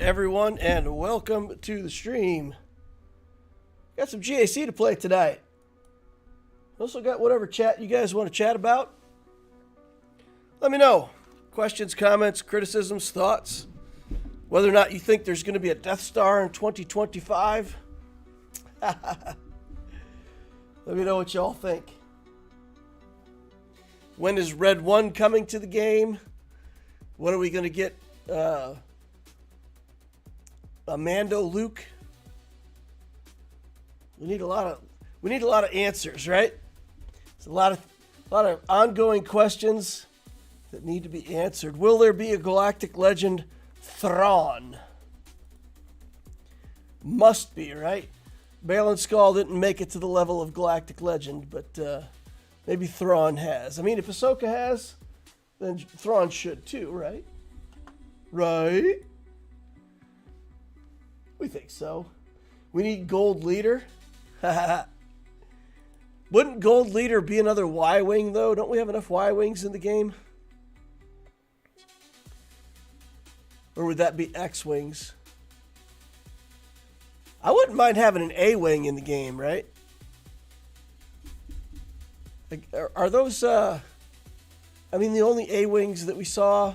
everyone, and welcome to the stream. Got some GAC to play tonight. Also got whatever chat you guys want to chat about. Let me know. Questions, comments, criticisms, thoughts. Whether or not you think there's going to be a Death Star in 2025. Let me know what y'all think. When is Red 1 coming to the game? When are we going to get a Mando Luke? We need a lot of answers, right? There's a lot of ongoing questions that need to be answered. Will there be a galactic legend Thrawn? Must be, right? Balin Skull didn't make it to the level of galactic legend, but maybe Thrawn has. I mean, if Ahsoka has, then Thrawn should too, right? Right? We think so. We need Gold Leader. Wouldn't Gold Leader be another Y-Wing, though? Don't we have enough Y-Wings in the game? Or would that be X-Wings? I wouldn't mind having an A-Wing in the game, right? Like, are those, I mean, the only A-Wings that we saw?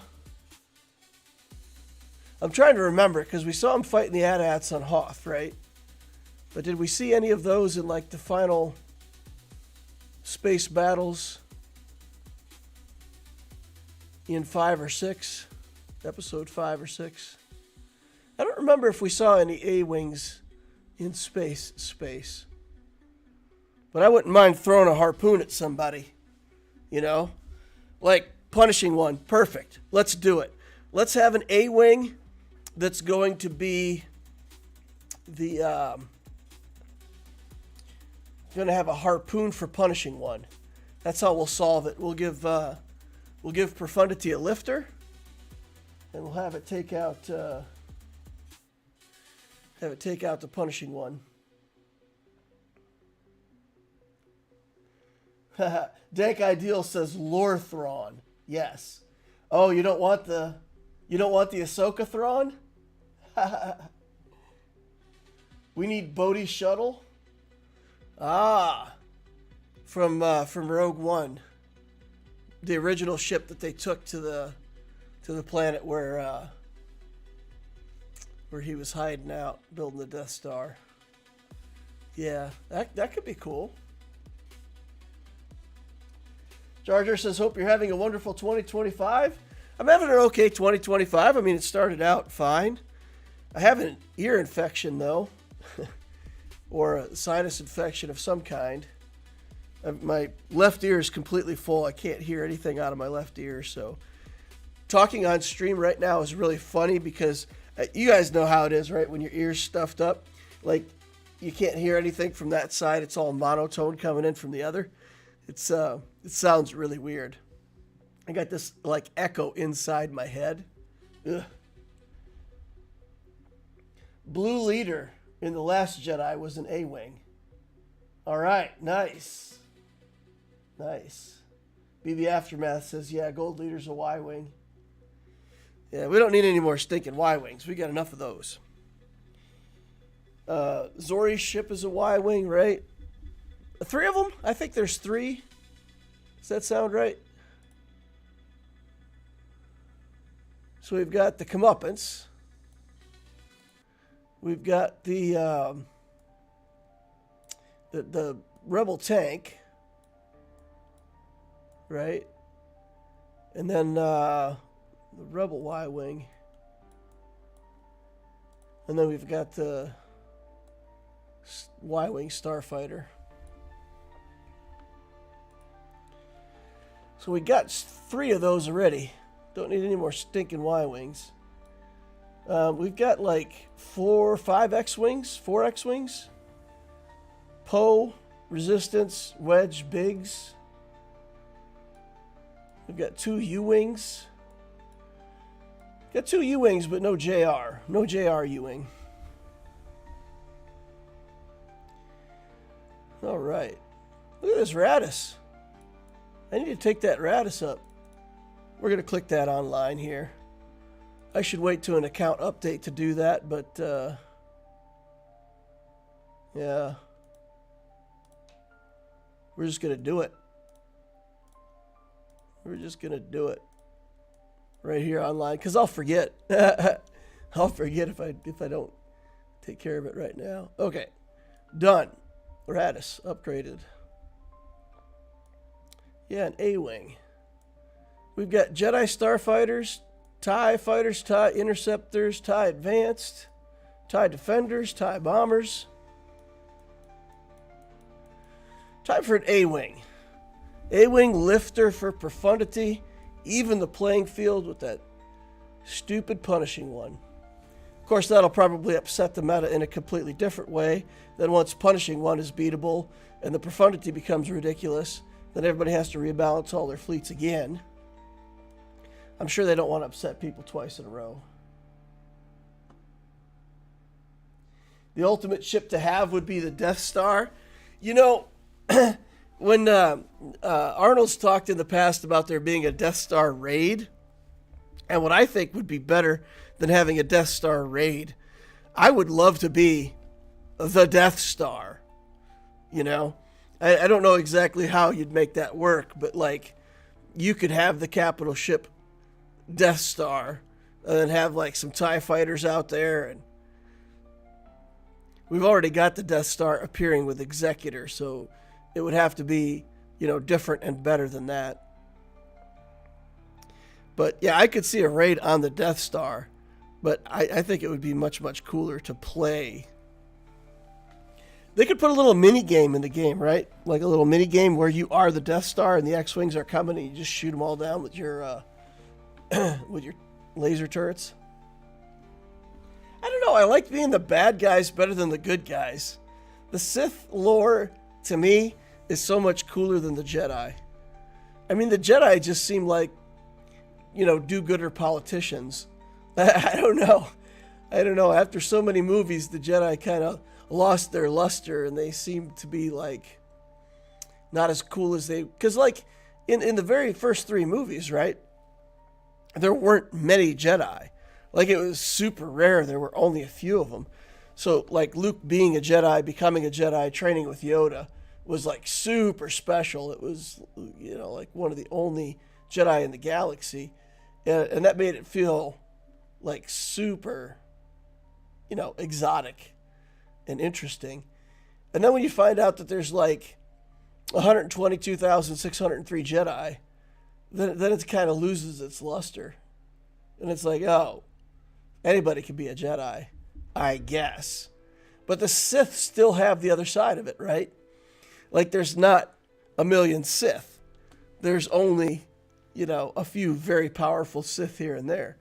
I'm trying to remember, because we saw them fighting the AT-ATs on Hoth, right? But did we see any of those in, like, the final space battles in 5 or 6? Episode 5 or 6? I don't remember if we saw any A-Wings in space. But I wouldn't mind throwing a harpoon at somebody, you know? Like, punishing one. Perfect. Let's do it. Let's have an A-Wing that's going to be the, going to have a harpoon for punishing one. That's how we'll solve it. We'll give Profundity a lifter, and we'll have it take out the punishing one. Dank Ideal says Lorthron. Yes. Oh, you don't want the Ahsoka Thrawn? We need Bodhi's shuttle. From Rogue One, the original ship that they took to the planet where he was hiding out, building the Death Star. Yeah, that could be cool. Jar Jar says, hope you're having a wonderful 2025. I'm having an okay 2025. I mean, it started out fine. I have an ear infection, though. Or a sinus infection of some kind. My left ear is completely full. I can't hear anything out of my left ear. So talking on stream right now is really funny because you guys know how it is, right? When your ear's stuffed up, like you can't hear anything from that side. It's all monotone coming in from the other. It sounds really weird. I got this like echo inside my head. Ugh. Blue Leader in The Last Jedi was an A-Wing. All right, nice. Nice. BB Aftermath says, yeah, Gold Leader's a Y-Wing. Yeah, we don't need any more stinking Y-Wings. We got enough of those. Zori's ship is a Y-Wing, right? 3 of them? I think there's 3. Does that sound right? So we've got the Comeuppance. We've got the Rebel tank, right? And then the Rebel Y-Wing. And then we've got the Y-Wing Starfighter. So we got 3 of those already. Don't need any more stinking Y-Wings. We've got like 4 or 5 X-Wings, 4 X-Wings. Poe, Resistance, Wedge, Biggs. We've got 2 U-Wings. Got 2 U-Wings, but no JR. No JR U-Wing. All right. Look at this Radis. I need to take that Radis up. We're going to click that online here. I should wait to an account update to do that, but yeah. We're just going to do it. We're just going to do it right here online because I'll forget. I'll forget if I don't take care of it right now. Okay. Done. Radis upgraded. Yeah, an A-Wing. We've got Jedi Starfighters, TIE Fighters, TIE Interceptors, TIE Advanced, TIE Defenders, TIE Bombers. Time for an A-Wing. A-Wing lifter for profundity. Even the playing field with that stupid punishing one. Of course, that'll probably upset the meta in a completely different way. Then once punishing one is beatable and the profundity becomes ridiculous, then everybody has to rebalance all their fleets again. I'm sure they don't want to upset people twice in a row. The ultimate ship to have would be the Death Star. You know, when Arnold's talked in the past about there being a Death Star raid, and what I think would be better than having a Death Star raid, I would love to be the Death Star. You know, I don't know exactly how you'd make that work, but like you could have the capital ship Death Star and then have like some TIE fighters out there, and we've already got the Death Star appearing with Executor, so it would have to be, you know, different and better than that. But yeah, I could see a raid on the Death Star, but I think it would be much, much cooler to play. They could put a little mini game in the game, right? Like a little mini game where you are the Death Star and the X-Wings are coming and you just shoot them all down with your laser turrets. I don't know. I like being the bad guys better than the good guys. The Sith lore, to me, is so much cooler than the Jedi. I mean, the Jedi just seem like, you know, do-gooder politicians. I don't know. After so many movies, the Jedi kind of lost their luster, and they seem to be, like, not as cool as they... Because, like, in the very first 3 movies, right, there weren't many Jedi. Like, it was super rare. There were only a few of them. So, like, Luke being a Jedi, becoming a Jedi, training with Yoda was, like, super special. It was, you know, like, one of the only Jedi in the galaxy. And that made it feel, like, super, you know, exotic and interesting. And then when you find out that there's, like, 122,603 Jedi, then it kind of loses its luster. And it's like, oh, anybody can be a Jedi, I guess. But the Sith still have the other side of it, right? Like, there's not a million Sith. There's only, you know, a few very powerful Sith here and there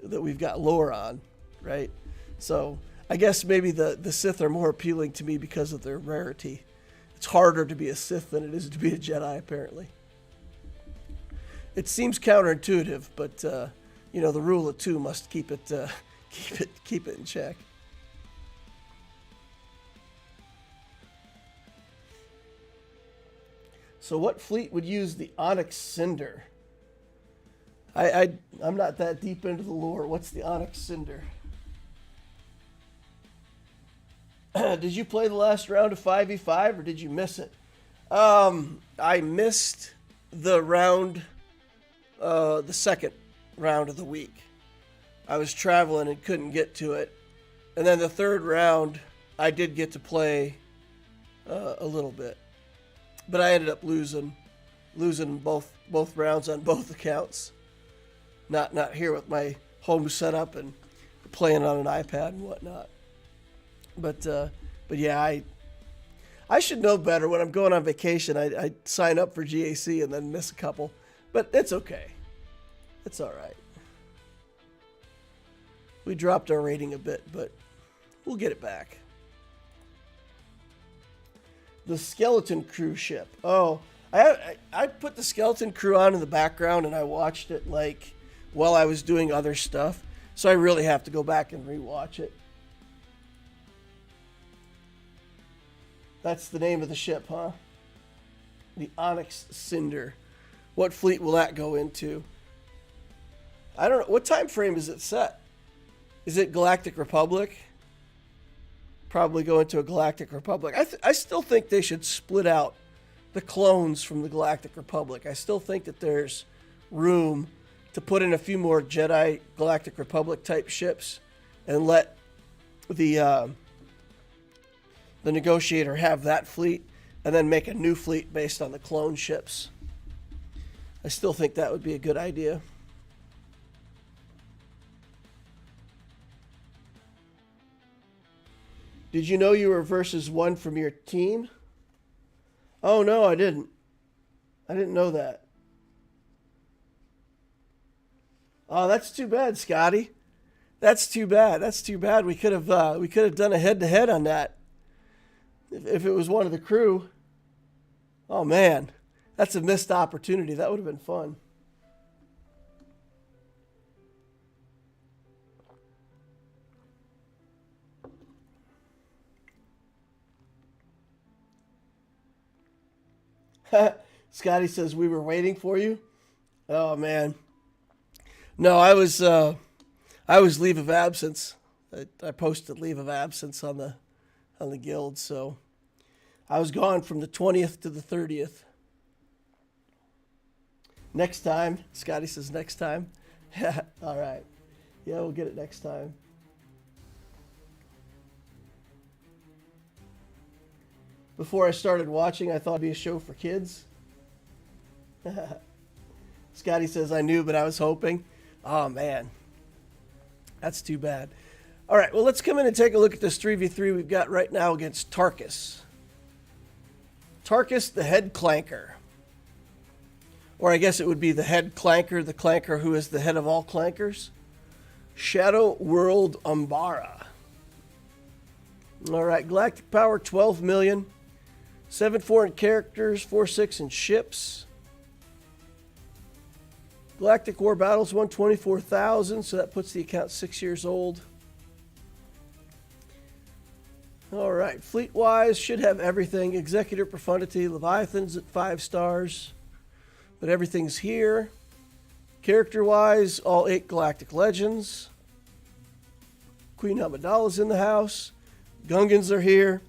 that we've got lore on, right? So I guess maybe the Sith are more appealing to me because of their rarity. It's harder to be a Sith than it is to be a Jedi, apparently. It seems counterintuitive, but you know, the rule of 2 must keep it in check. So what fleet would use the Onyx Cinder? I'm not that deep into the lore. What's the Onyx Cinder? Did you play the last round of 5v5 or did you miss it? I missed the round, the second round of the week. I was traveling and couldn't get to it. And then the third round, I did get to play a little bit. But I ended up losing both rounds on both accounts. Not here with my home setup and playing on an iPad and whatnot. But yeah, I should know better. When I'm going on vacation, I sign up for GAC and then miss a couple. But it's okay. It's all right. We dropped our rating a bit, but we'll get it back. The Skeleton Crew ship. Oh, I put the Skeleton Crew on in the background and I watched it like while I was doing other stuff. So I really have to go back and rewatch it. That's the name of the ship, huh? The Onyx Cinder. What fleet will that go into? I don't know. What time frame is it set? Is it Galactic Republic? Probably go into a Galactic Republic. I still think they should split out the clones from the Galactic Republic. I still think that there's room to put in a few more Jedi Galactic Republic type ships and let the Negotiator have that fleet and then make a new fleet based on the clone ships. I still think that would be a good idea. Did you know you were versus one from your team? Oh, no, I didn't. I didn't know that. Oh, that's too bad, Scotty. That's too bad. That's too bad. We could have done a head-to-head on that. If it was one of the crew. Oh, man. That's a missed opportunity. That would have been fun. Scotty says we were waiting for you. Oh man, no, I was leave of absence. I posted leave of absence on the guild, so I was gone from the 20th to the 30th. Next time, Scotty says next time. All right, yeah, we'll get it next time. Before I started watching, I thought it'd be a show for kids. Scotty says, I knew, but I was hoping. Oh, man. That's too bad. All right, well, let's come in and take a look at this 3v3 we've got right now against Tarkus. Tarkus, the head clanker. Or I guess it would be the head clanker, the clanker who is the head of all clankers. Shadow World Umbara. All right, galactic power, 12 million. 7-4 in characters, 4-6 in ships. Galactic War Battles, 124,000, so that puts the account 6 years old. All right, fleet-wise, should have everything. Executor Profundity, Leviathans at 5 stars, but everything's here. Character-wise, all 8 Galactic Legends. Queen Amidala's in the house. Gungans are here.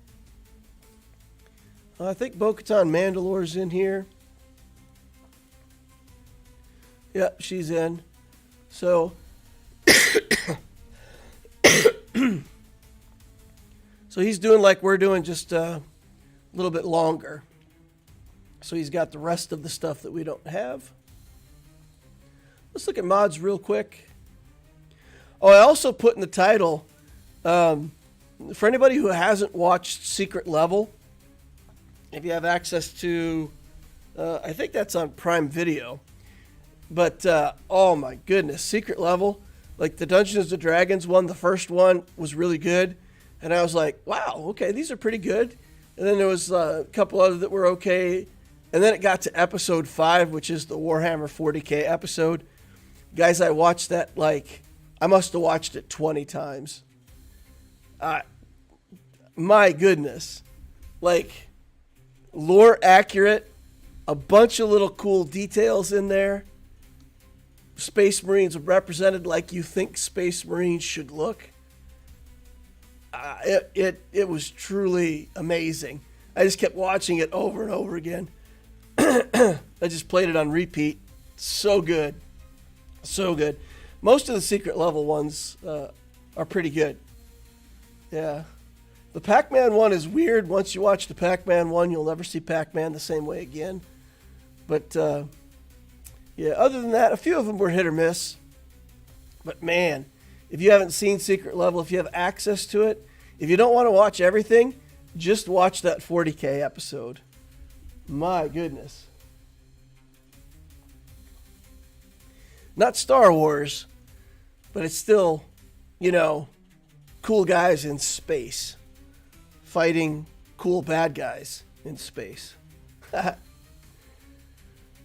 I think Bo-Katan Mandalore's in here. Yep, she's in. So, so he's doing like we're doing, just a little bit longer. So he's got the rest of the stuff that we don't have. Let's look at mods real quick. Oh, I also put in the title, for anybody who hasn't watched Secret Level, if you have access to, I think that's on Prime Video. But, oh my goodness, Secret Level, like the Dungeons & Dragons one, the first one was really good. And I was like, wow, okay, these are pretty good. And then there was a couple other that were okay. And then it got to episode 5, which is the Warhammer 40K episode. Guys, I watched that, like, I must have watched it 20 times. My goodness. Like, lore accurate, a bunch of little cool details in there. Space Marines represented like you think Space Marines should look. It was truly amazing. I just kept watching it over and over again. I just played it on repeat. So good. So good. Most of the Secret Level ones are pretty good. Yeah. The Pac-Man one is weird. Once you watch the Pac-Man one, you'll never see Pac-Man the same way again. But, yeah, other than that, a few of them were hit or miss. But, man, if you haven't seen Secret Level, if you have access to it, if you don't want to watch everything, just watch that 40K episode. My goodness. Not Star Wars, but it's still, you know, cool guys in space fighting cool bad guys in space.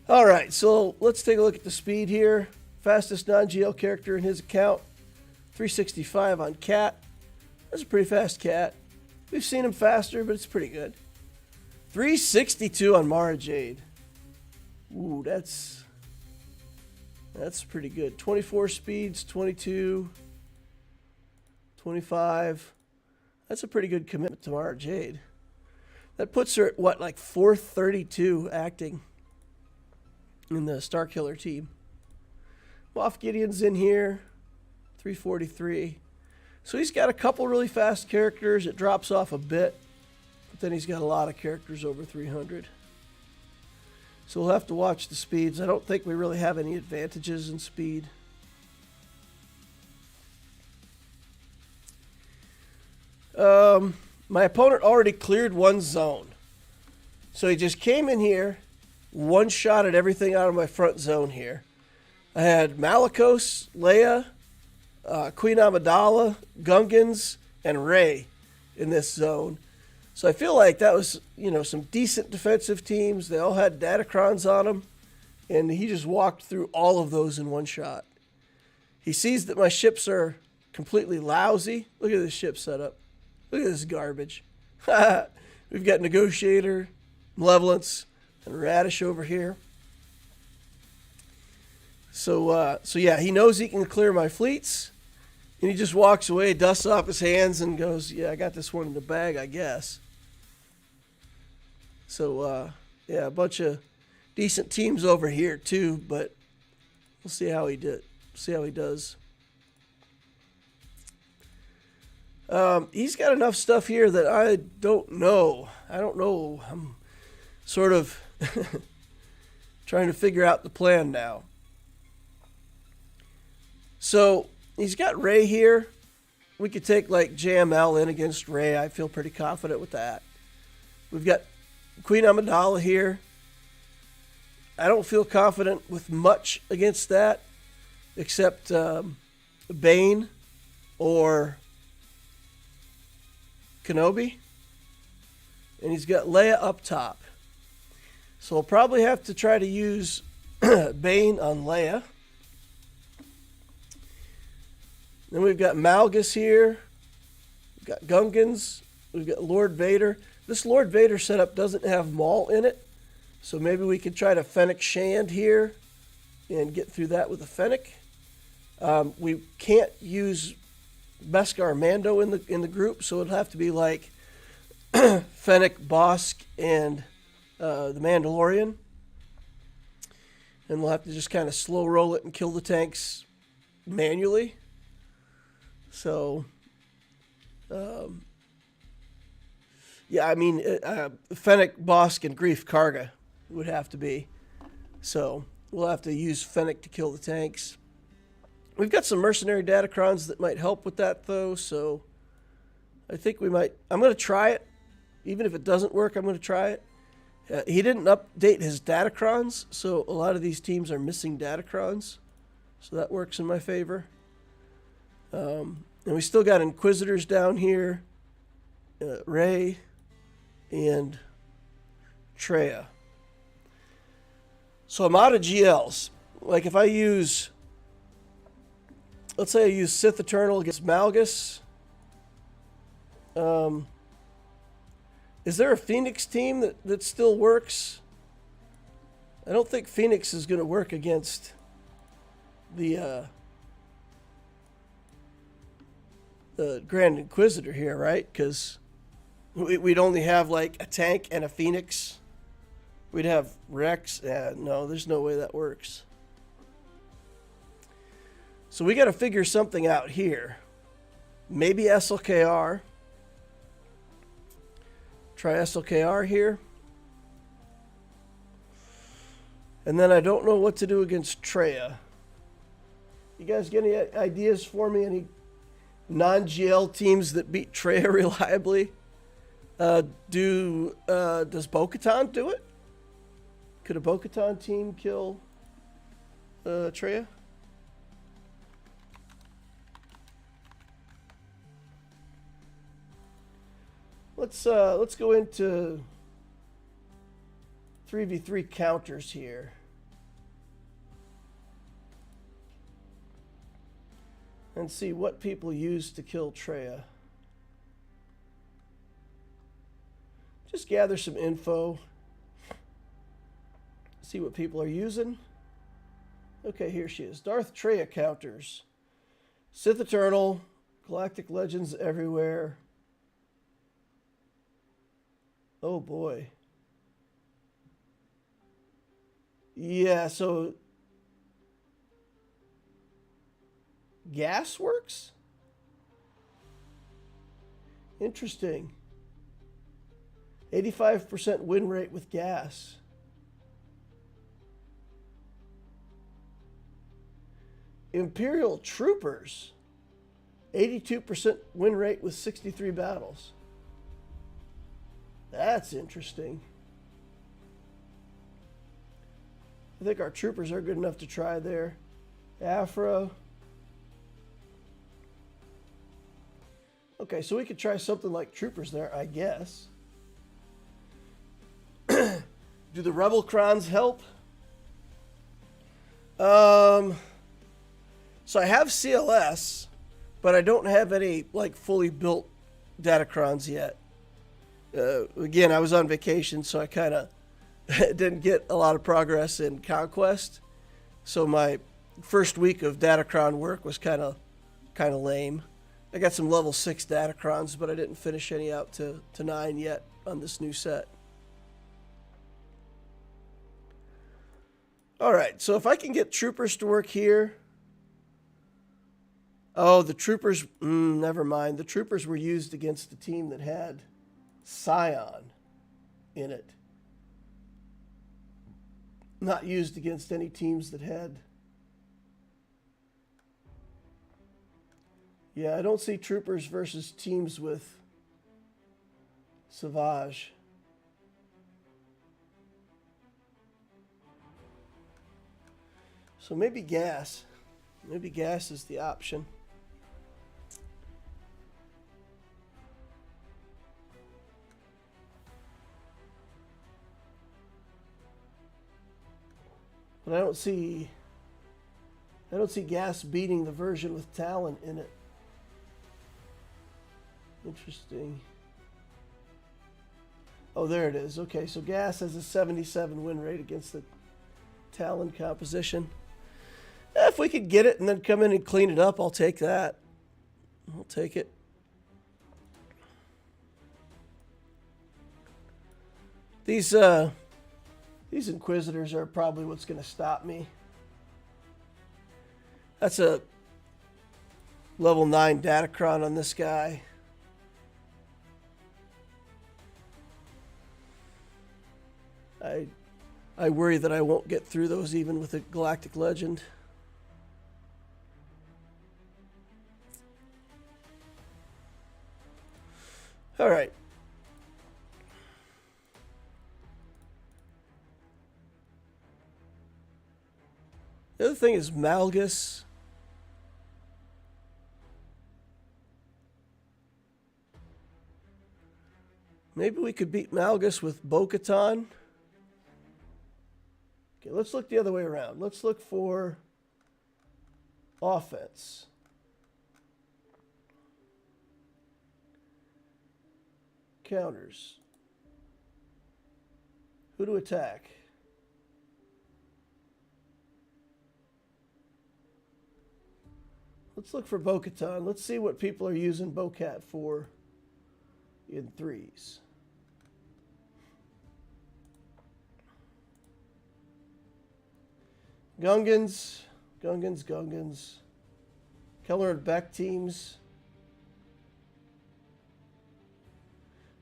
All right, so let's take a look at the speed here. Fastest non-GL character in his account, 365 on Cat. That's a pretty fast Cat. We've seen him faster, but it's pretty good. 362 on Mara Jade. Ooh, that's pretty good. 24 speeds, 22. 25. That's a pretty good commitment to Mara Jade. That puts her at, what, like 432 acting in the Starkiller team. Moff Gideon's in here, 343. So he's got a couple really fast characters. It drops off a bit, but then he's got a lot of characters over 300. So we'll have to watch the speeds. I don't think we really have any advantages in speed. My opponent already cleared one zone. So he just came in here, one-shotted everything out of my front zone here. I had Malgus, Leia, Queen Amidala, Gungans, and Rey in this zone. So I feel like that was, you know, some decent defensive teams. They all had Datacrons on them, and he just walked through all of those in one shot. He sees that my ships are completely lousy. Look at this ship setup. Look at this garbage. We've got Negotiator, Malevolence, and Radish over here. So yeah, he knows he can clear my fleets. And he just walks away, dusts off his hands, and goes, yeah, I got this one in the bag, I guess. So, yeah, a bunch of decent teams over here, too. But we'll see how he did. See how he does. He's got enough stuff here that I don't know. I don't know. I'm sort of trying to figure out the plan now. So he's got Rey here. We could take like JML in against Rey. I feel pretty confident with that. We've got Queen Amidala here. I don't feel confident with much against that, except Bane or Kenobi. And he's got Leia up top. So we'll probably have to try to use Bane on Leia. Then we've got Malgus here. We've got Gungans. We've got Lord Vader. This Lord Vader setup doesn't have Maul in it. So maybe we could try to Fennec Shand here and get through that with a Fennec. We can't use Beskar Mando in the group, so it'll have to be like Fennec, Bosk, and the Mandalorian. And we'll have to just kind of slow roll it and kill the tanks manually. So, yeah, I mean, Fennec, Bosk, and Grief Karga would have to be. So we'll have to use Fennec to kill the tanks. We've got some mercenary Datacrons that might help with that, though, so I think we might. I'm going to try it. Even if it doesn't work, I'm going to try it. He didn't update his Datacrons, so a lot of these teams are missing Datacrons. So that works in my favor. And we still got Inquisitors down here, Rey, and Traya. So I'm out of GLs. Like if I use, let's say I use Sith Eternal against Malgus. Is there a Phoenix team that still works? I don't think Phoenix is going to work against the Grand Inquisitor here, right? Because we'd only have like a tank and a Phoenix. We'd have Rex. No, there's no way that works. So we got to figure something out here. Maybe SLKR. Try SLKR here. And then I don't know what to do against Traya. You guys get any ideas for me? Any non-GL teams that beat Traya reliably? Does Bo-Katan do it? Could a Bo-Katan team kill Traya? Let's go into 3v3 counters here. And see what people use to kill Traya. Just gather some info. See what people are using. Okay, here she is. Darth Traya counters. Sith Eternal, Galactic Legends everywhere. Oh boy. Yeah, so gas works? Interesting. 85% win rate with gas. Imperial Troopers. 82% win rate with 63 battles. That's interesting. I think our troopers are good enough to try there. Afro. Okay, so we could try something like troopers there, I guess. Do the Rebel Crons help? So I have CLS, but I don't have any like fully built Datacrons yet. Again, I was on vacation, so I kind of didn't get a lot of progress in Conquest. So my first week of Datacron work was kind of lame. I got some level 6 Datacrons, but I didn't finish any out to 9 yet on this new set. All right, so if I can get troopers to work here. Oh, the troopers, never mind. The troopers were used against the team that had Scion in it. Not used against any teams that had. Yeah, I don't see troopers versus teams with Savage. So maybe gas. Maybe gas is the option. But I don't see gas beating the version with Talon in it. Interesting. Oh, there it is. Okay, so gas has a 77 win rate against the Talon composition. If we could get it and then come in and clean it up, I'll take that. I'll take it. These Inquisitors are probably what's going to stop me. That's a level 9 Datacron on this guy. I worry that I won't get through those even with a Galactic Legend. All right. The other thing is Malgus. Maybe we could beat Malgus with Bo-Katan. Okay, let's look the other way around. Let's look for offense. Counters. Who to attack? Let's look for Bo-Katan. Let's see what people are using Bo-Kat for in 3s. Gungans. Keller and Beck teams.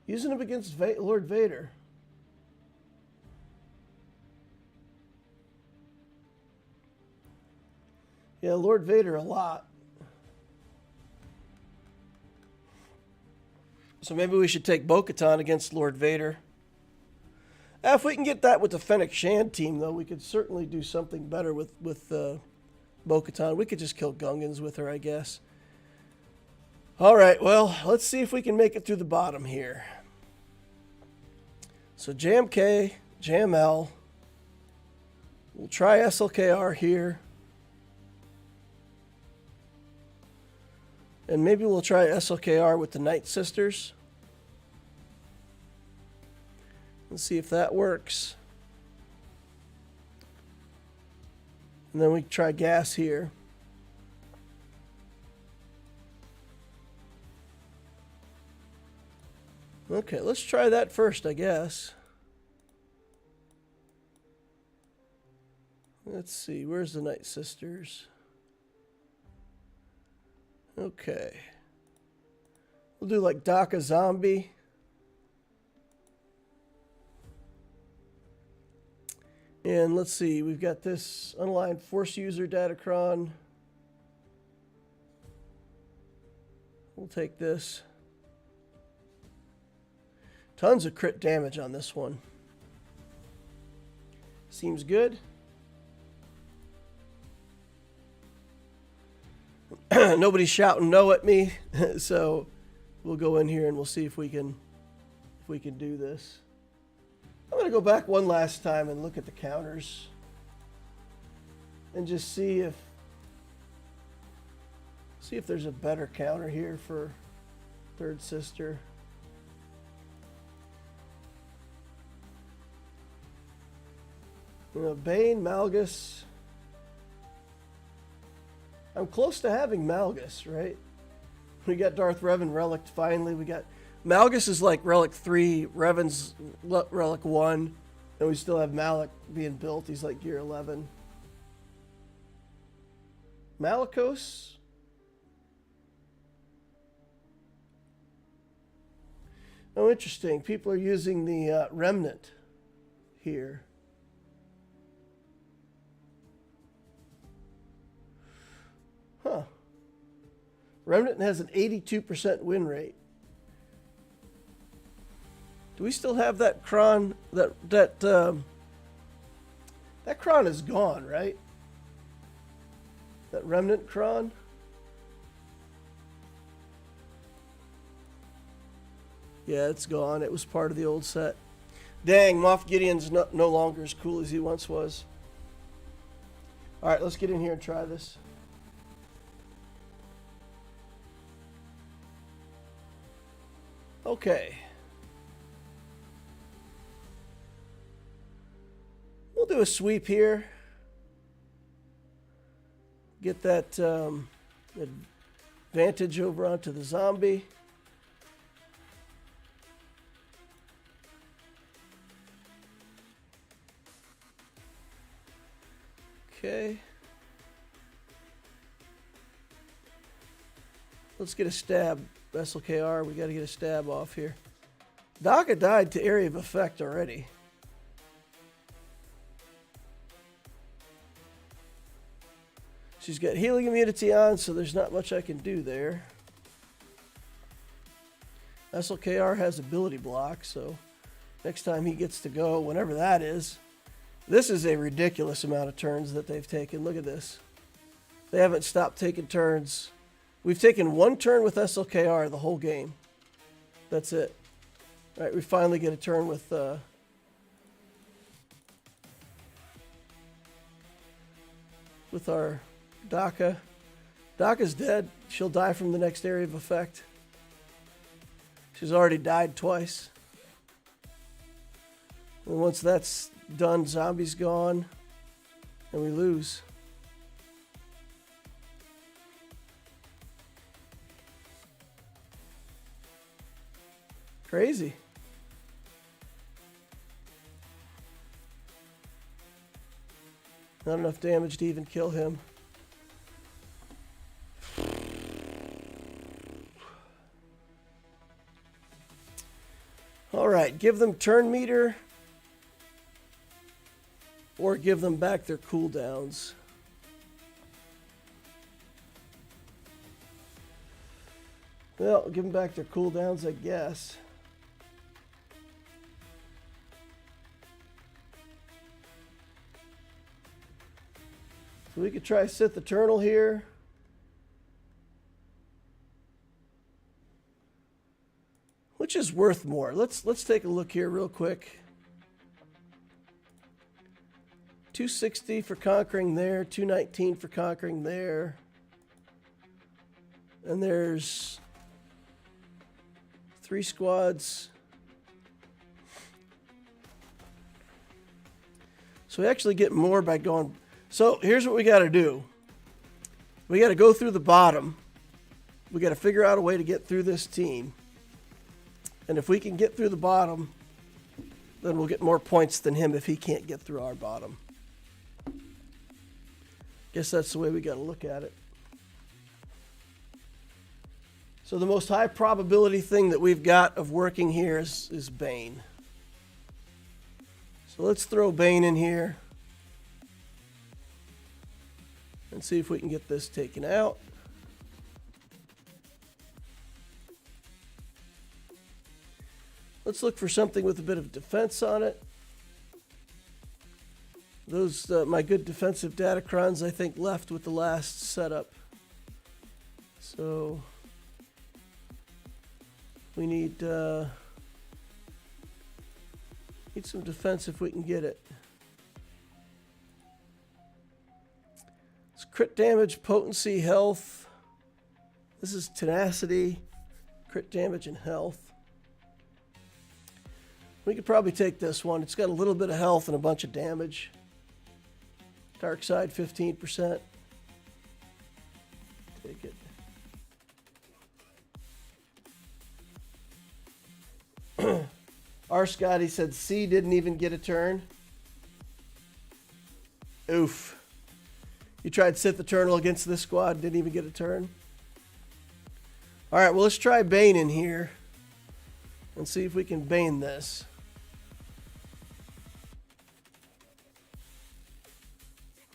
Using him against Lord Vader. Yeah, Lord Vader a lot. So maybe we should take Bo-Katan against Lord Vader. If we can get that with the Fennec Shand team, though, we could certainly do something better with Bo-Katan. We could just kill Gungans with her, I guess. All right, well, let's see if we can make it through the bottom here. So JMK, JML. We'll try SLKR here. And maybe we'll try SLKR with the Night Sisters. Let's see if that works. And then we try gas here. Okay, let's try that first, I guess. Let's see, where's the Night Sisters? Okay. We'll do like DACA Zombie. And let's see, we've got this unaligned Force User Datacron. We'll take this. Tons of crit damage on this one. Seems good. Nobody's shouting no at me, so we'll go in here and we'll see if we can do this. I'm gonna go back one last time and look at the counters and just see if there's a better counter here for Third Sister. Bane, Malgus. I'm close to having Malgus, right? We got Darth Revan Relic finally. We got Malgus is like Relic 3, Revan's Relic 1, and we still have Malak being built. He's like Gear 11. Malicos. Oh, interesting. People are using the Remnant here. Huh. Remnant has an 82% win rate. Do we still have that Kron? That Kron is gone, right? That Remnant Kron? Yeah, it's gone. It was part of the old set. Dang, Moff Gideon's no longer as cool as he once was. All right, let's get in here and try this. Okay. We'll do a sweep here. Get that advantage over onto the zombie. Okay. Let's get a stab. SLKR, we got to get a stab off here. DACA died to area of effect already. She's got healing immunity on, so there's not much I can do there. SLKR has ability block, so next time he gets to go, whenever that is. This is a ridiculous amount of turns that they've taken. Look at this. They haven't stopped taking turns. We've taken one turn with SLKR the whole game. That's it. All right, we finally get a turn with our DACA. DACA's dead. She'll die from the next area of effect. She's already died twice. And once that's done, zombie's gone, and we lose. Crazy. Not enough damage to even kill him. All right, give them turn meter or give them back their cooldowns. Well, give them back their cooldowns, I guess. So we could try Sith Eternal here. Which is worth more? Let's take a look here real quick. 260 for conquering there, 219 for conquering there. And there's 3 squads. So we actually get more by going. So here's what we got to do. We got to go through the bottom. We got to figure out a way to get through this team. And if we can get through the bottom, then we'll get more points than him if he can't get through our bottom. Guess that's the way we got to look at it. So the most high probability thing that we've got of working here is Bane. So let's throw Bane in here and see if we can get this taken out. Let's look for something with a bit of defense on it. Those, my good defensive Datacrons, I think, left with the last setup. So we need some defense if we can get it. It's crit damage, potency, health. This is tenacity, crit damage, and health. We could probably take this one. It's got a little bit of health and a bunch of damage. Dark side, 15%. Take it. R. Scotty said C didn't even get a turn. Oof. You tried Sith Eternal against this squad, didn't even get a turn. Alright, well, let's try Bane in here and see if we can Bane this.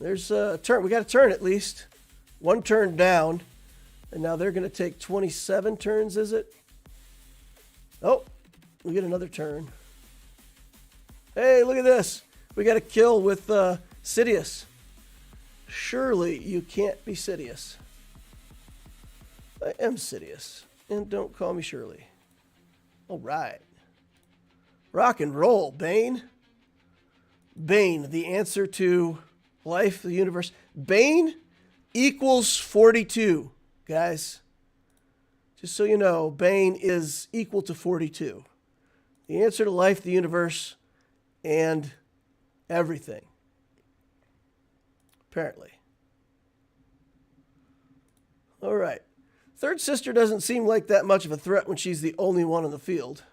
There's a turn. We got a turn at least. One turn down. And now they're going to take 27 turns, is it? Oh, we get another turn. Hey, look at this. We got a kill with Sidious. Surely you can't be Sidious. I am Sidious. And don't call me Shirley. All right. Rock and roll, Bane. Bane, the answer to life, the universe. Bane equals 42, guys. Just so you know, Bane is equal to 42. The answer to life, the universe, and everything. Apparently. All right. Third sister doesn't seem like that much of a threat when she's the only one on the field.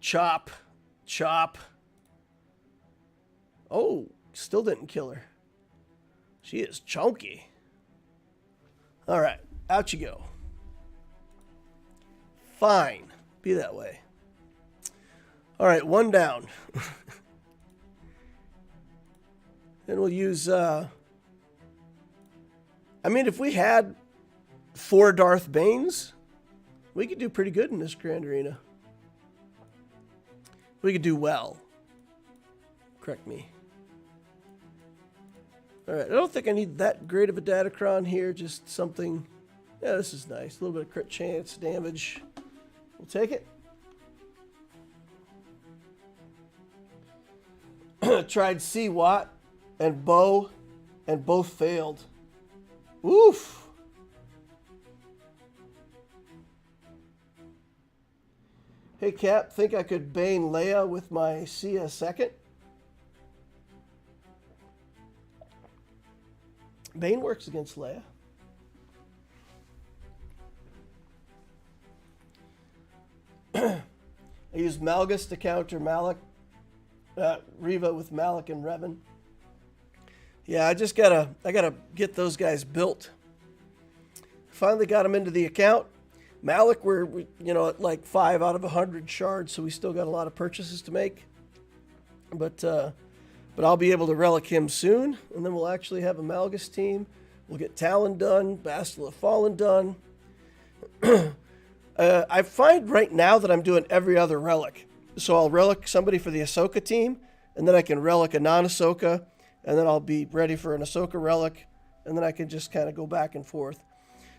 Chop. Chop. Oh, still didn't kill her. She is chunky. All right, out you go. Fine. Be that way. All right, one down. Then we'll use... I mean, if we had 4 Darth Banes, we could do pretty good in this Grand Arena. We could do well. Correct me. All right, I don't think I need that great of a Datacron here. Just something... Yeah, this is nice. A little bit of crit chance, damage. We'll take it. Tried C-Watt and Bow, and both failed. Oof. Hey, Cap, think I could Bane Leia with my CS2nd? Bane works against Leia. I used Malgus to counter Malik. Reva with Malik and Revan. Yeah, I gotta get those guys built. Finally got them into the account. Malik, we're at like 5 out of 100 shards, so we still got a lot of purchases to make. But I'll be able to relic him soon, and then we'll actually have a Malgus team. We'll get Talon done, Bastila of Fallen done. I find right now that I'm doing every other relic. So I'll relic somebody for the Ahsoka team, and then I can relic a non-Ahsoka, and then I'll be ready for an Ahsoka relic, and then I can just kind of go back and forth.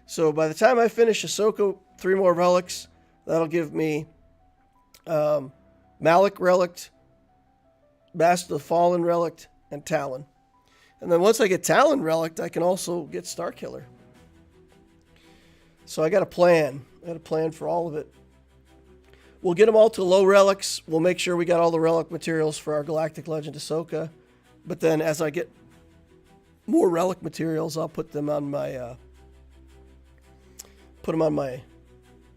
So by the time I finish Ahsoka, 3 more relics, that'll give me Malik relict, Bastila of Fallen relict, and Talon. And then once I get Talon relict, I can also get Starkiller. So I got a plan. I got a plan for all of it. We'll get them all to low relics. We'll make sure we got all the relic materials for our Galactic Legend Ahsoka. But then as I get more relic materials, I'll put them on my Put him on my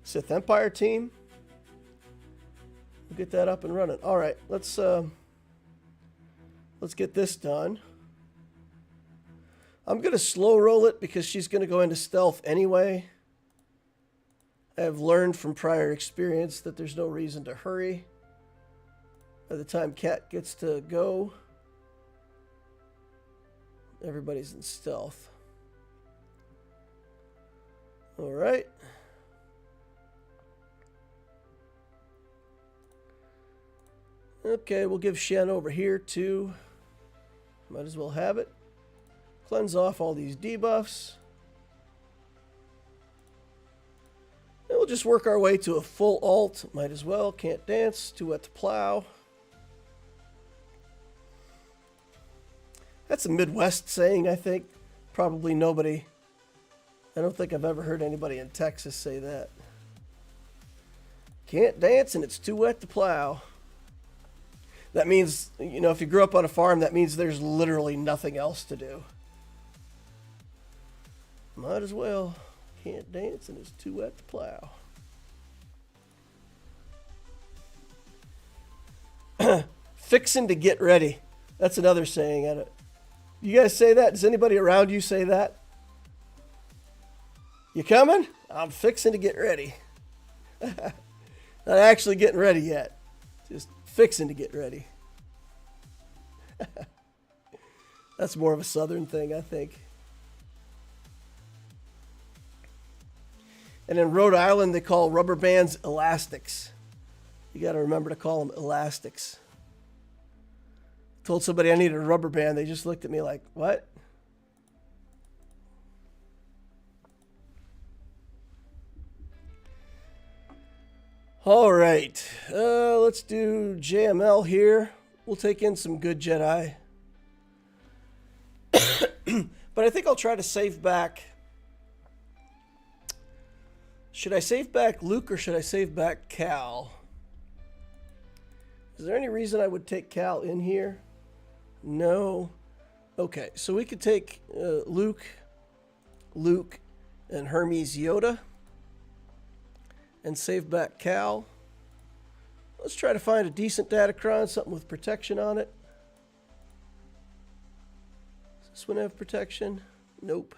Sith Empire team. We'll get that up and running. All right, let's get this done. I'm going to slow roll it because she's going to go into stealth anyway. I have learned from prior experience that there's no reason to hurry. By the time Cat gets to go, everybody's in stealth. All right. Okay, we'll give Shen over here too. Might as well have it. Cleanse off all these debuffs. And we'll just work our way to a full alt. Might as well. Can't dance. Too wet to plow. That's a Midwest saying, I think. Probably nobody. I don't think I've ever heard anybody in Texas say that. Can't dance and it's too wet to plow. That means, you know, if you grew up on a farm, that means there's literally nothing else to do. Might as well. Can't dance and it's too wet to plow. Fixing to get ready. That's another saying. You guys say that? Does anybody around you say that? You coming? I'm fixing to get ready. Not actually getting ready yet. Just fixing to get ready. That's more of a southern thing, I think. And in Rhode Island, they call rubber bands elastics. You got to remember to call them elastics. Told somebody I needed a rubber band. They just looked at me like, what? All right. Let's do JML here. We'll take in some good Jedi. But I think I'll try to save back. Should I save back Luke or should I save back Cal? Is there any reason I would take Cal in here? No. Okay, so we could take Luke, and Hermes Yoda and save back Cal. Let's try to find a decent Datacron, something with protection on it. Does this one have protection? Nope.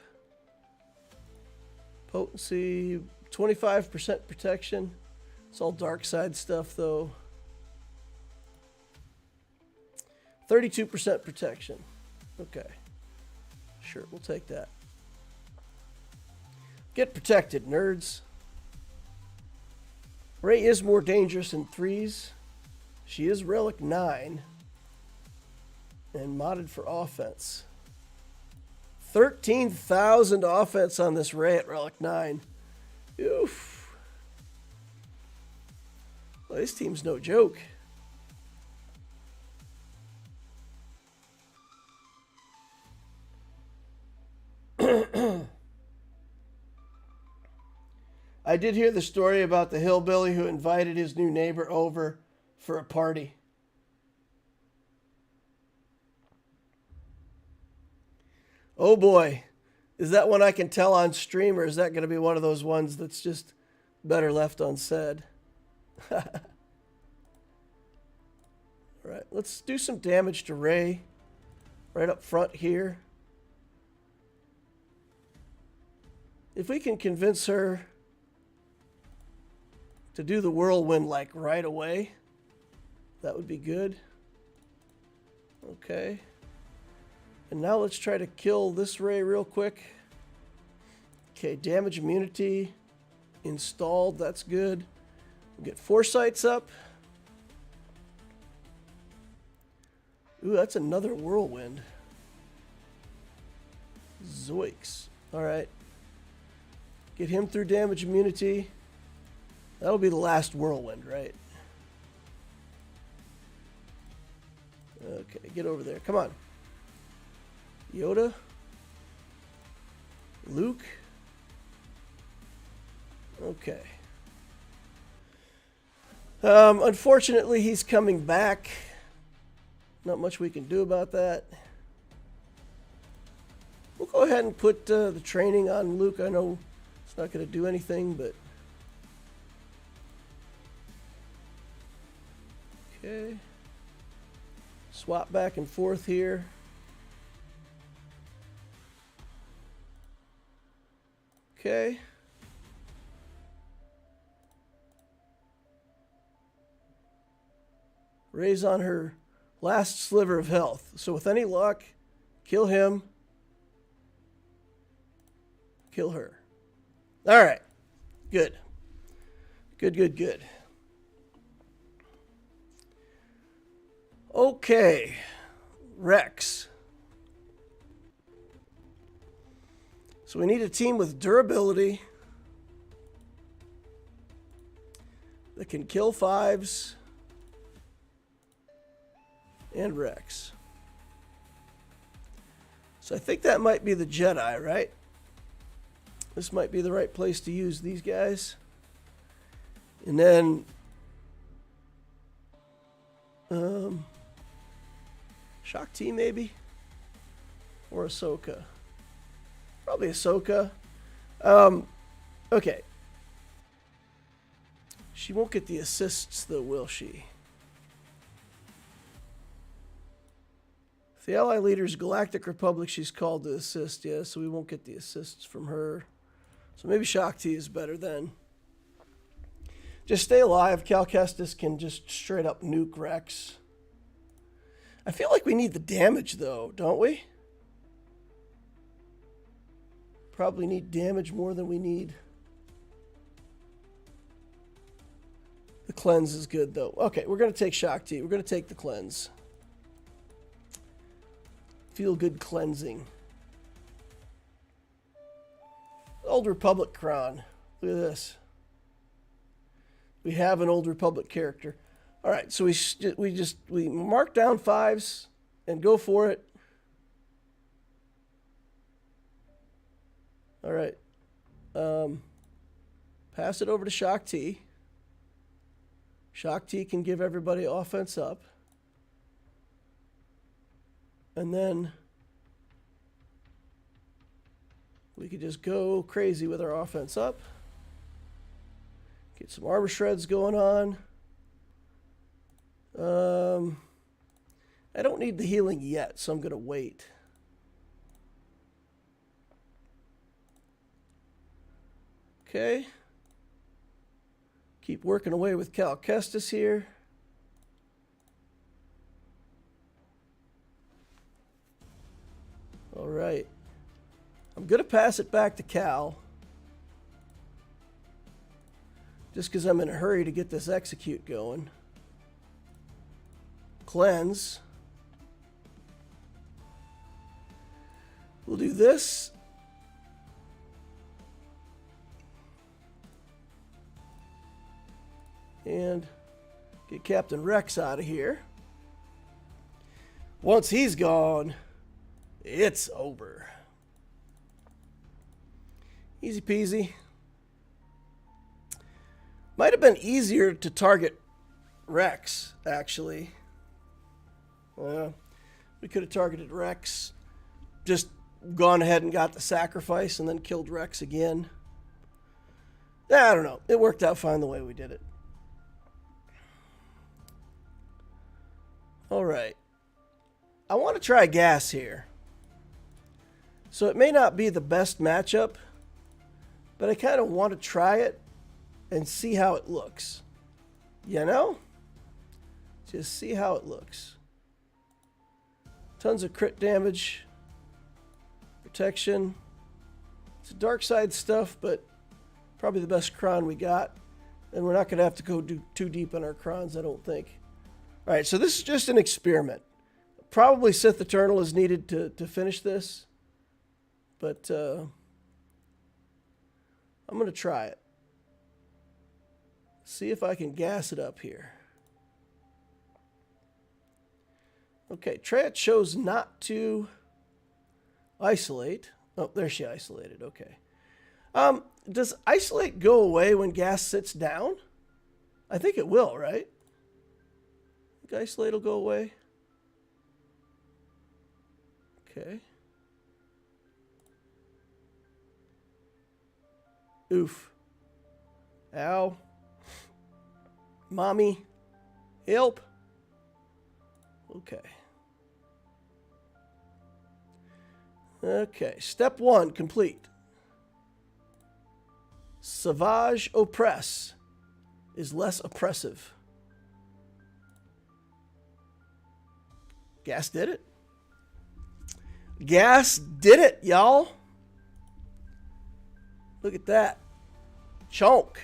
Potency, 25% protection. It's all dark side stuff though. 32% protection. Okay. Sure, we'll take that. Get protected, nerds. Rey is more dangerous in 3s. She is Relic 9. And modded for offense. 13,000 offense on this Rey at Relic 9. Oof. Well, this team's no joke. I did hear the story about the hillbilly who invited his new neighbor over for a party. Oh boy, is that one I can tell on stream, or is that going to be one of those ones that's just better left unsaid? All right, let's do some damage to Rey right up front here. If we can convince her to do the whirlwind like right away, that would be good. Okay. And now let's try to kill this Rey real quick. Okay, damage immunity installed. That's good. We'll get foresights up. Ooh, that's another whirlwind. Zoinks. All right. Get him through damage immunity. That'll be the last whirlwind, right? Okay, get over there. Come on. Yoda. Luke. Okay. Unfortunately, he's coming back. Not much we can do about that. We'll go ahead and put the training on Luke. I know it's It's not going to do anything, but... Okay. Swap back and forth here. Okay. Raise on her last sliver of health. So with any luck, kill him. Kill her. All right. Good. Good. Okay. Rex. So we need a team with durability that can kill 5s and Rex. So I think that might be the Jedi, right? This might be the right place to use these guys. And then Shakti maybe? Or Ahsoka. Probably Ahsoka. Okay. She won't get the assists though, will she? If the Ally leader's Galactic Republic, she's called to assist, yeah, so we won't get the assists from her. So maybe Shakti is better then. Just stay alive. Cal Kestis can just straight up nuke Rex. I feel like we need the damage though, don't we? Probably need damage more than we need. The cleanse is good though. Okay, we're going to take Shakti. We're going to take the cleanse. Feel good cleansing. Old Republic Kron. Look at this. We have an Old Republic character. All right, so we mark down 5s and go for it. All right. Pass it over to Shakti. Shakti can give everybody offense up. And then we could just go crazy with our offense up. Get some armor shreds going on. I don't need the healing yet, so I'm going to wait. Okay. Keep working away with Cal Kestis here. All right. I'm going to pass it back to Cal. Just because I'm in a hurry to get this execute going. Cleanse. We'll do this. And get Captain Rex out of here. Once he's gone, it's over. Easy peasy. Might have been easier to target Rex, actually. We could have targeted Rex, just gone ahead and got the sacrifice and then killed Rex again. I don't know. It worked out fine the way we did it. All right. I want to try gas here. So it may not be the best matchup, but I kind of want to try it and see how it looks. You know? Just see how it looks. Tons of crit damage. Protection. It's dark side stuff, but probably the best Kron we got. And we're not going to have to go too deep on our Krons, I don't think. All right, so this is just an experiment. Probably Sith Eternal is needed to finish this. But I'm going to try it. See if I can gas it up here. Okay, Traya chose not to isolate. Oh, there she isolated. Okay. Does isolate go away when gas sits down? I think it will, right? I think isolate will go away. Okay. Oof. Ow. Mommy. Help. Okay. Okay. Step 1 complete. Savage oppress is less oppressive. Gas did it. Gas did it, y'all. Look at that. Chunk.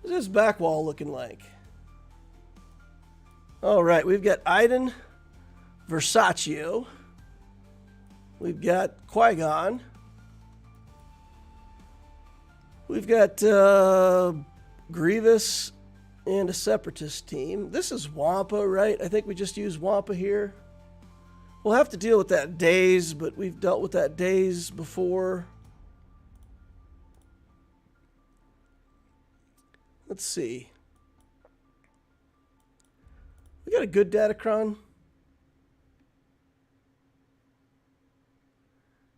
What's this back wall looking like? All right, we've got Iden Versaccio. We've got Qui-Gon. We've got Grievous and a Separatist team. This is Wampa, right? I think we just use Wampa here. We'll have to deal with that daze, but we've dealt with that daze before. Let's see. We got a good Datacron.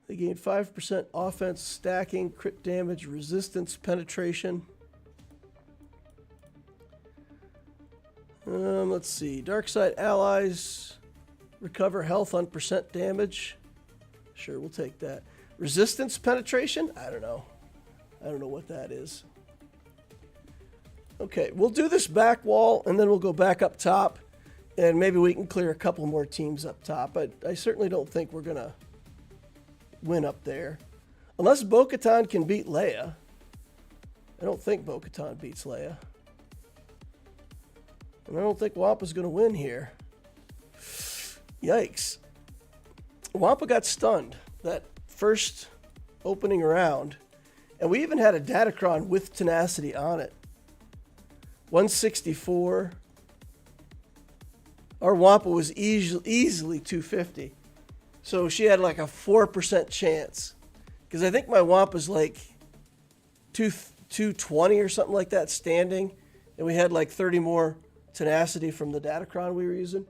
They gain 5% offense, stacking, crit damage, resistance, penetration. Let's see. Dark side allies recover health on percent damage. Sure, we'll take that. Resistance penetration? I don't know. I don't know what that is. Okay, we'll do this back wall, and then we'll go back up top, and maybe we can clear a couple more teams up top. But I certainly don't think we're going to win up there. Unless Bo-Katan can beat Leia. I don't think Bo-Katan beats Leia. And I don't think Wampa's going to win here. Yikes. Wampa got stunned that first opening round. And we even had a Datacron with tenacity on it. 164. Our Wampa was easily 250. So she had like a 4% chance. Because I think my Wampa's like 220 or something like that standing. And we had like 30 more tenacity from the Datacron we were using.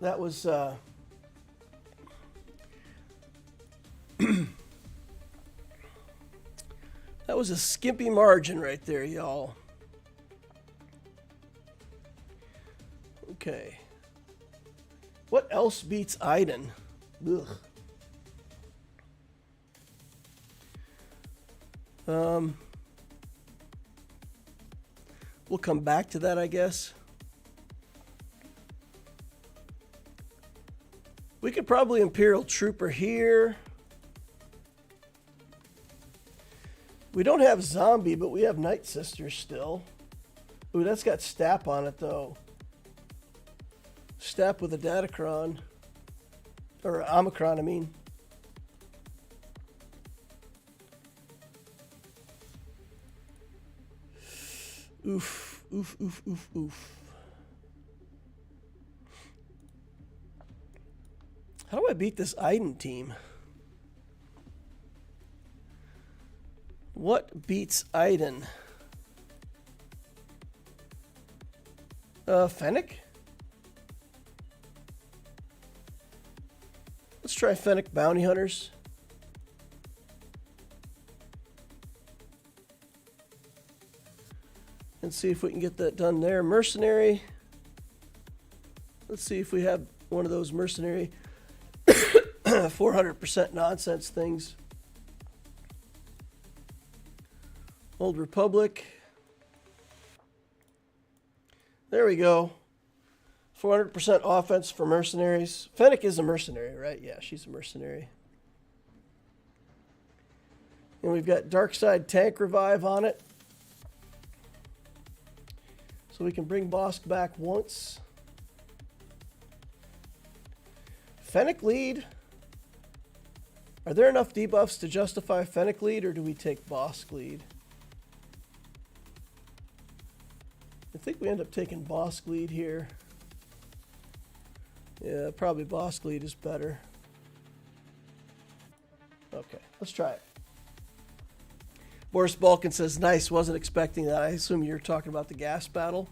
That was that was a skimpy margin right there, y'all. Okay. What else beats Iden? Ugh. We'll come back to that, I guess. We could probably Imperial Trooper here. We don't have Zombie, but we have Night Sisters still. Ooh, that's got Stap on it, though. Stap with a Datacron. Or Omicron, I mean. Oof, oof, oof, oof, oof. How do I beat this Iden team? What beats Iden? Fennec? Let's try Fennec Bounty Hunters. And see if we can get that done there. Mercenary. Let's see if we have one of those mercenary 400% nonsense things. Old Republic. There we go. 400% offense for mercenaries. Fennec is a mercenary, right? Yeah, she's a mercenary. And we've got Darkside Tank Revive on it. So we can bring Bosk back once. Fennec lead. Are there enough debuffs to justify Fennec lead, or do we take Bosk lead? I think we end up taking Bosk lead here. Yeah, probably Bosk lead is better. Okay, let's try it. Boris Balkan says, nice, wasn't expecting that. I assume you're talking about the gas battle.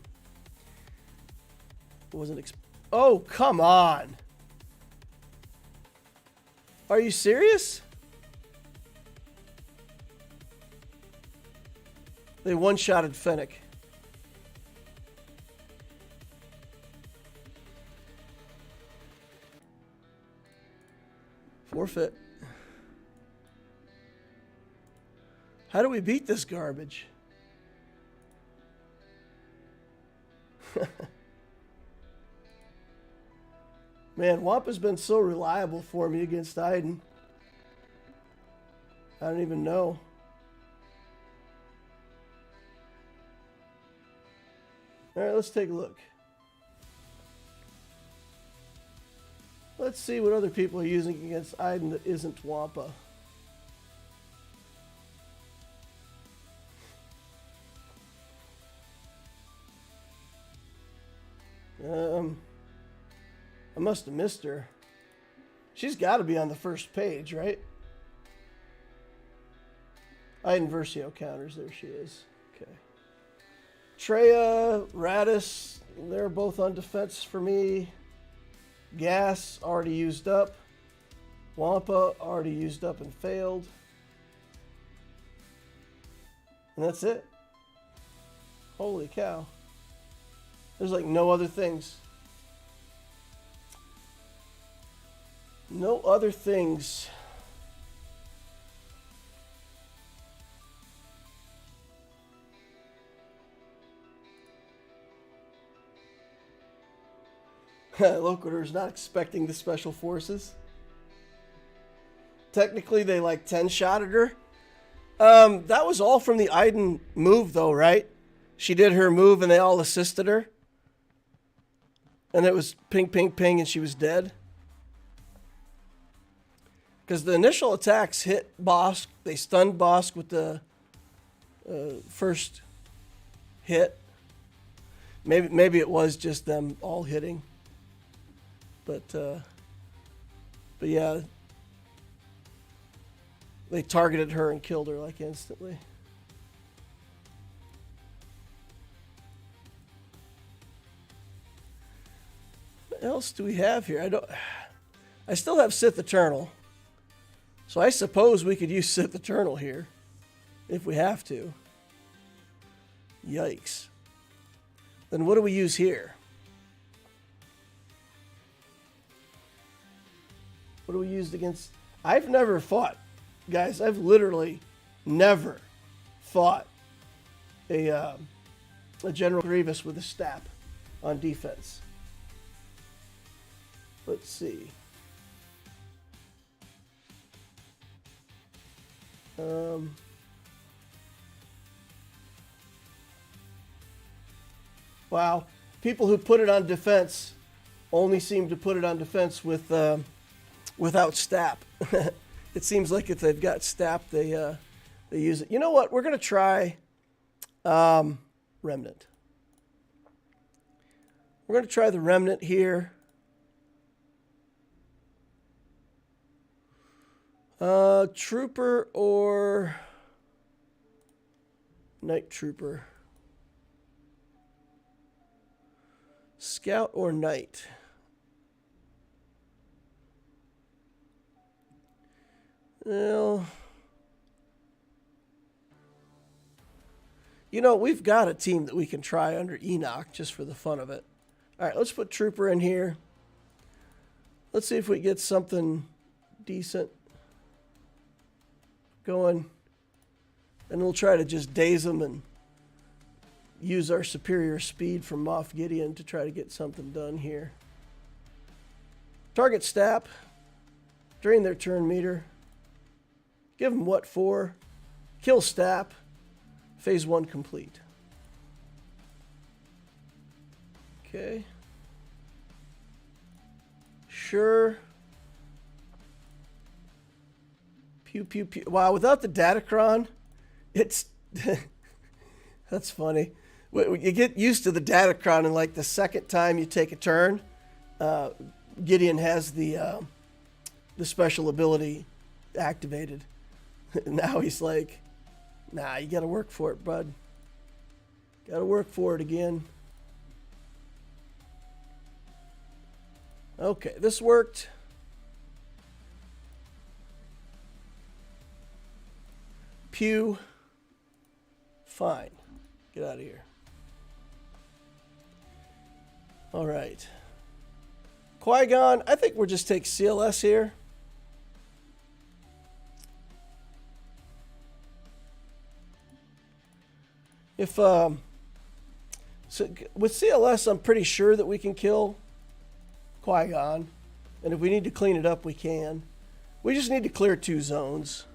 Oh, come on. Are you serious? They one-shotted Fennec. Forfeit. How do we beat this garbage? Man, Wampa's been so reliable for me against Iden. I don't even know. All right, let's take a look. Let's see what other people are using against Iden that isn't Wampa. I must have missed her. She's got to be on the first page, right? Iden Versio counters. There she is. Okay. Treya, Radis, they're both on defense for me. Gas, already used up. Wampa, already used up and failed. And that's it. Holy cow. There's like no other things. No other things. Locator's not expecting the special forces. Technically, they like 10-shotted her. That was all from the Iden move, though, right? She did her move, and they all assisted her. And it was ping, ping, ping, and she was dead. Because the initial attacks hit Bosk. They stunned Bosk with the first hit. Maybe it was just them all hitting. But yeah, they targeted her and killed her like instantly. What else do we have here? I still have Sith Eternal. So I suppose we could use Sith Eternal here if we have to. Yikes. Then what do we use here? What do we use against? I've never fought, guys. I've literally never fought a General Grievous with a Stap on defense. Let's see. Wow. People who put it on defense only seem to put it on defense with without Stap. It seems like if they've got Stap, they use it. You know what? We're going to try Remnant. We're going to try the Remnant here. Trooper or Night Trooper? Scout or Knight? Well, you know, we've got a team that we can try under Enoch just for the fun of it. All right, let's put Trooper in here. Let's see if we get something decent going. And we'll try to just daze them and use our superior speed from Moff Gideon to try to get something done here. Target Stap. Drain their turn meter. Give them what for? Kill Stap. Phase 1 complete. Okay. Sure. Pew, pew, pew. Wow, without the Datacron, it's... That's funny. You get used to the Datacron, and like the second time you take a turn, Gideon has the special ability activated. Now he's like, nah, you got to work for it, bud. Got to work for it again. Okay, this worked. Pew. Fine. Get out of here. All right. Qui-Gon, I think we'll just take CLS here. If so with CLS, I'm pretty sure that we can kill Qui-Gon, and if we need to clean it up, we can. We just need to clear 2 zones.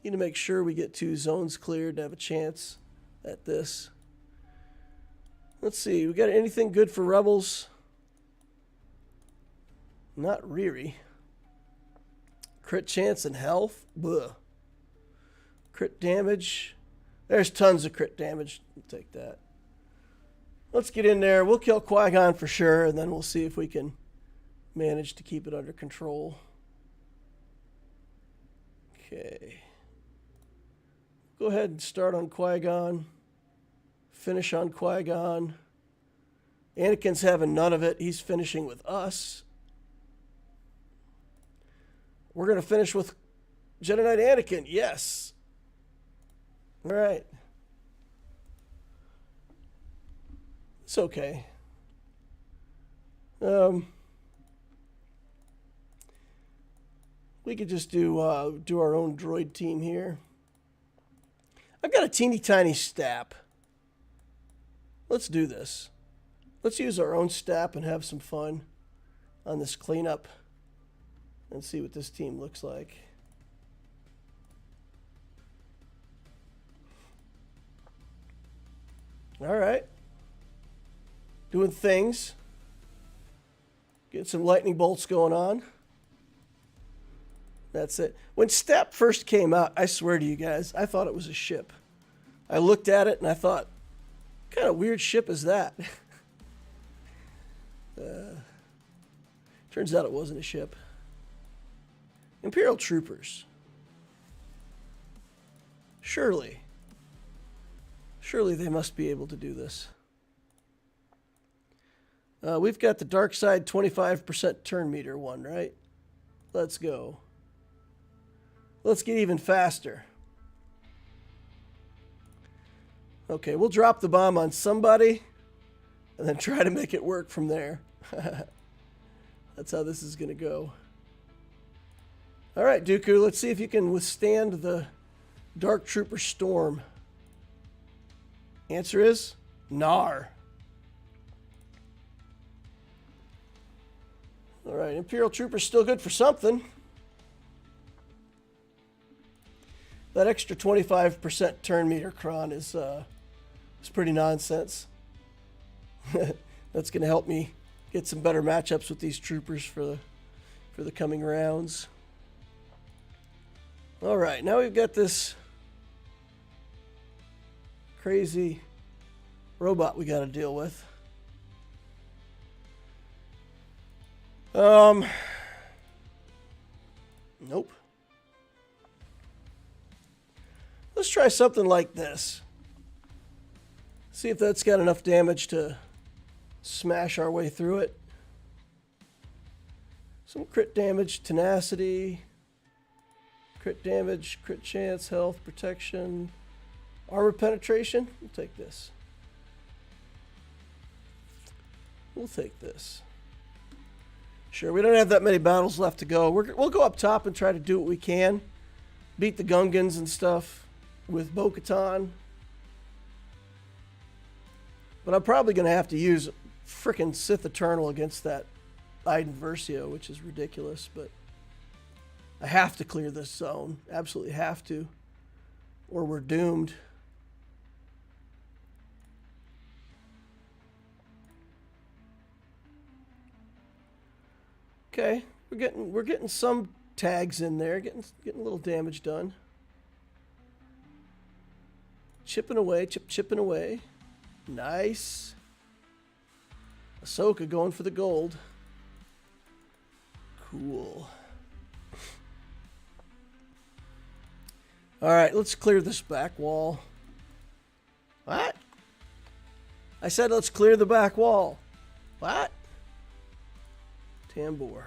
Need to make sure we get 2 zones cleared to have a chance at this. Let's see, we got anything good for Rebels? Not really. Crit chance and health? Bleh. Crit damage. There's tons of crit damage. We'll take that. Let's get in there. We'll kill Qui-Gon for sure, and then we'll see if we can manage to keep it under control. Okay. Go ahead and start on Qui-Gon. Finish on Qui-Gon. Anakin's having none of it. He's finishing with us. We're going to finish with Jedi Knight Anakin. Yes. All right. It's okay. We could just do our own droid team here. I've got a teeny tiny stap. Let's do this. Let's use our own stap and have some fun on this cleanup and see what this team looks like. All right. Doing things. Getting some lightning bolts going on. That's it. When Stap first came out, I swear to you guys, I thought it was a ship. I looked at it and I thought, what kind of weird ship is that? Turns out it wasn't a ship. Imperial troopers. Surely they must be able to do this. We've got the dark side 25% turn meter one, right? Let's go. Let's get even faster. Okay, we'll drop the bomb on somebody and then try to make it work from there. That's how this is going to go. All right, Dooku, let's see if you can withstand the Dark Trooper storm. Answer is Nar. All right, Imperial Trooper's still good for something. That extra 25% turn meter cron is pretty nonsense. That's going to help me get some better matchups with these troopers for the coming rounds. All right, now we've got this crazy robot we got to deal with. Nope. Let's try something like this. See if that's got enough damage to smash our way through it. Some crit damage, tenacity, crit damage, crit chance, health, protection, armor penetration. We'll take this. We'll take this. Sure, we don't have that many battles left to go. We'll go up top and try to do what we can. Beat the Gungans and stuff with Bo-Katan. But I'm probably going to have to use frickin' Sith Eternal against that Iden Versio, which is ridiculous. But I have to clear this zone. Absolutely have to. Or we're doomed. Okay, we're getting some tags in there, getting a little damage done. Chipping away, chipping away. Nice. Ahsoka going for the gold. Cool. All right, let's clear this back wall. What? I said let's clear the back wall. What? Tambor.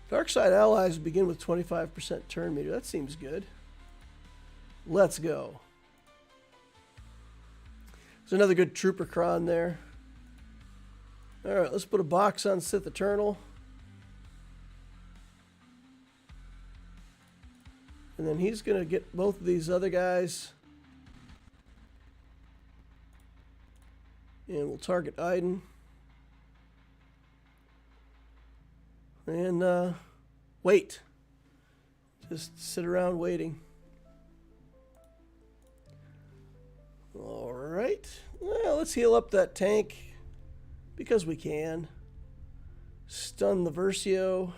Dark side allies begin with 25% turn meter. That seems good. Let's go. There's another good Trooper Cron there. All right, let's put a box on Sith Eternal. And then he's going to get both of these other guys. And we'll target Iden. And wait. Just sit around waiting. All right. Well, let's heal up that tank because we can. Stun the Versio.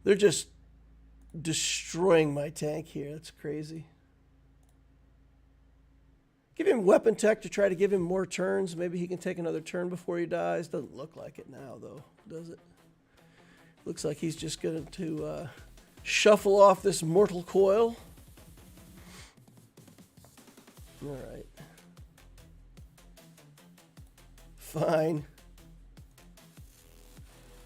They're just destroying my tank here. That's crazy. Give him weapon tech to try to give him more turns. Maybe he can take another turn before he dies. Doesn't look like it now, though, does it? Looks like he's just going to shuffle off this mortal coil. All right. Fine.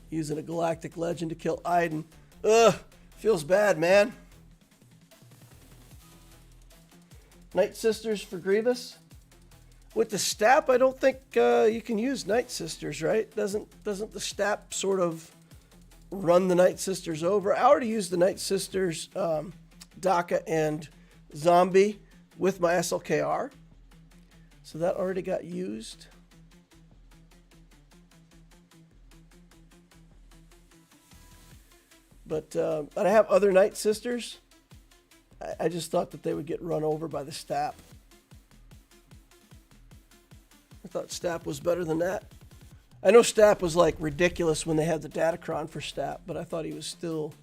Using a Galactic Legend to kill Iden. Ugh, feels bad, man. Night Sisters for Grievous. With the Stap, I don't think you can use Night Sisters, right? Doesn't the Stap sort of run the Night Sisters over? I already used the Night Sisters, DACA and Zombie with my SLKR. So that already got used. But I have other Night Sisters. I just thought that they would get run over by the Stap. I thought Stap was better than that. I know Stap was like ridiculous when they had the Datacron for Stap, but I thought he was still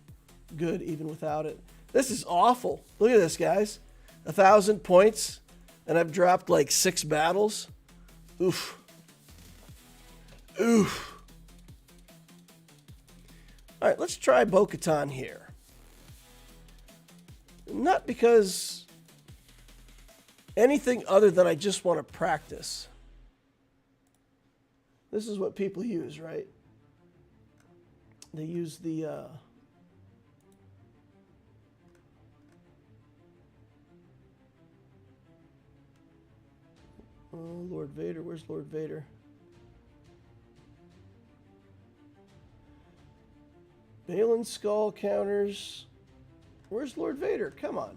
good even without it. This is awful. Look at this, guys. 1,000 points, and I've dropped like 6 battles. Oof. Oof. All right, let's try Bo-Katan here. Not because anything other than I just want to practice. This is what people use, right? They use the oh, Lord Vader. Where's Lord Vader? Balin skull counters. Where's Lord Vader? Come on.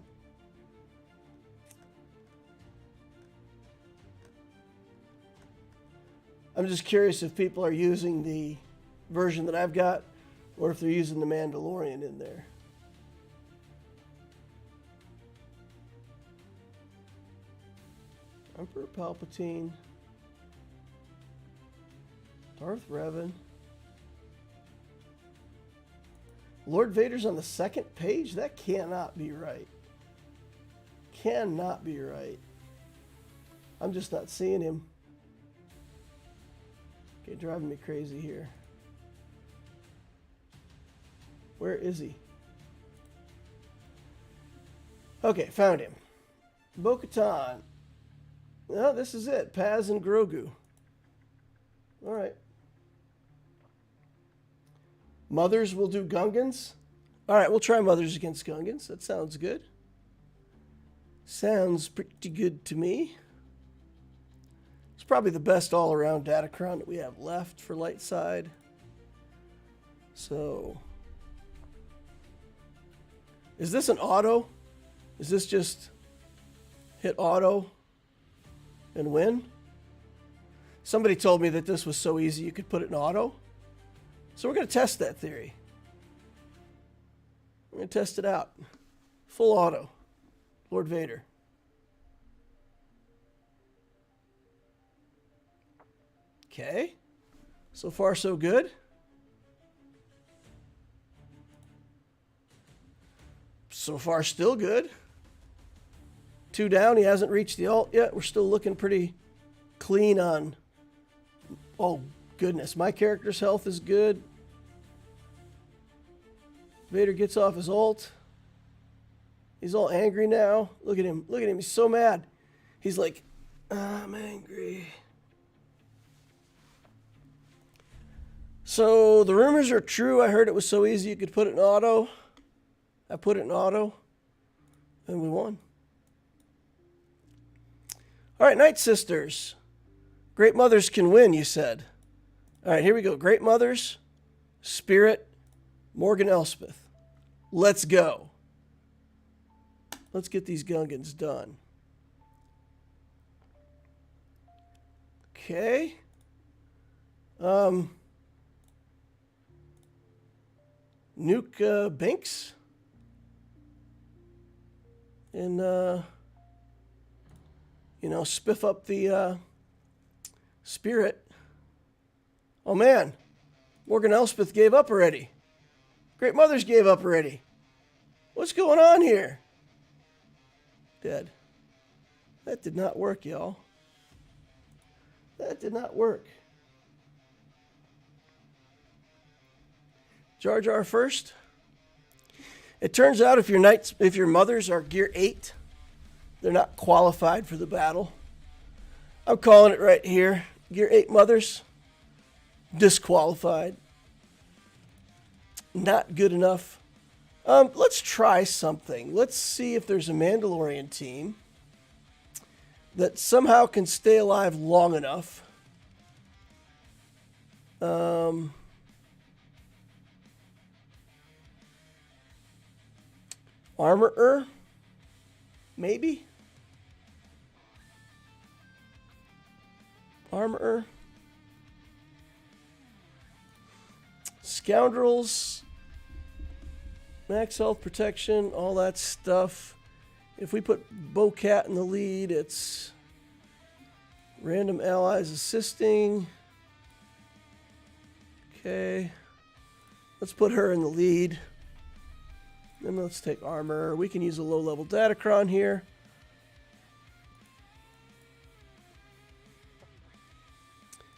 I'm just curious if people are using the version that I've got or if they're using the Mandalorian in there. Emperor Palpatine. Darth Revan. Lord Vader's on the second page? That cannot be right. Cannot be right. I'm just not seeing him. Okay, driving me crazy here. Where is he? Okay, found him. Bo-Katan. No, this is it. Paz and Grogu. All right. Mothers will do Gungans. All right, we'll try Mothers against Gungans. That sounds good. Sounds pretty good to me. It's probably the best all-around Datacron that we have left for light side. So, is this an auto? Is this just hit auto and win? Somebody told me that this was so easy you could put it in auto. So we're going to test that theory. We're going to test it out. Full auto. Lord Vader. Okay. So far, so good. So far, still good. 2 down. He hasn't reached the ult yet. We're still looking pretty clean on... Oh, goodness. My character's health is good. Vader gets off his ult. He's all angry now. Look at him. Look at him. He's so mad. He's like, I'm angry. So the rumors are true. I heard it was so easy you could put it in auto. I put it in auto, and we won. All right, Night Sisters. Great Mothers can win, you said. All right, here we go. Great Mothers, Spirit, Morgan Elspeth. Let's go. Let's get these Gungans done. Okay. Nuke Binks. And, you know, spiff up the Spirit. Oh, man. Morgan Elspeth gave up already. Great Mothers gave up already. What's going on here? Dead. That did not work, y'all. That did not work. Jar Jar first. It turns out if your mothers are gear 8, they're not qualified for the battle. I'm calling it right here. Gear 8 mothers, disqualified. Not good enough. Let's try something. Let's see if there's a Mandalorian team that somehow can stay alive long enough. EVERRRR? Maybe? EVERRRR? Scoundrels, max health protection, all that stuff. If we put Bo-Cat in the lead, it's random allies assisting. Okay. Let's put her in the lead. Then let's take armor. We can use a low-level Datacron here.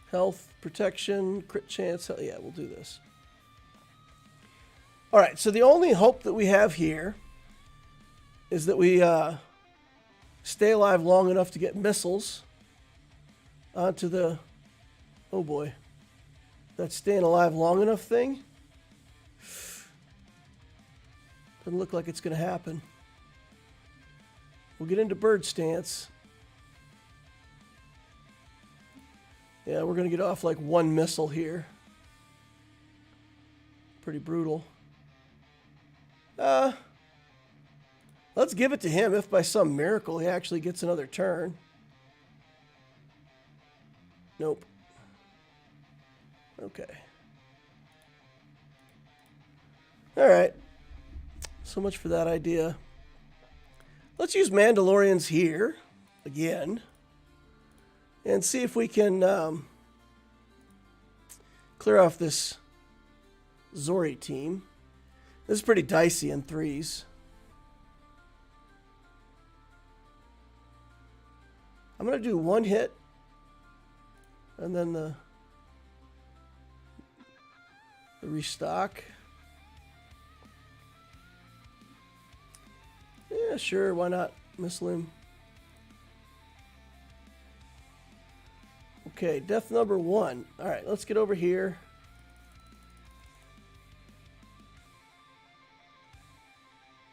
Health, protection, crit chance. Hell yeah, we'll do this. All right, so the only hope that we have here is that we stay alive long enough to get missiles onto the... Oh boy. That staying alive long enough thing? Doesn't look like it's going to happen. We'll get into bird stance. Yeah, we're going to get off like one missile here. Pretty brutal. Let's give it to him if by some miracle he actually gets another turn. Nope. Okay. All right. So much for that idea. Let's use Mandalorians here again and see if we can clear off this Zori team. This is pretty dicey in 3s. I'm going to do one hit and then the restock. Yeah, sure, why not? Missile him. Okay, death number 1. All right, let's get over here.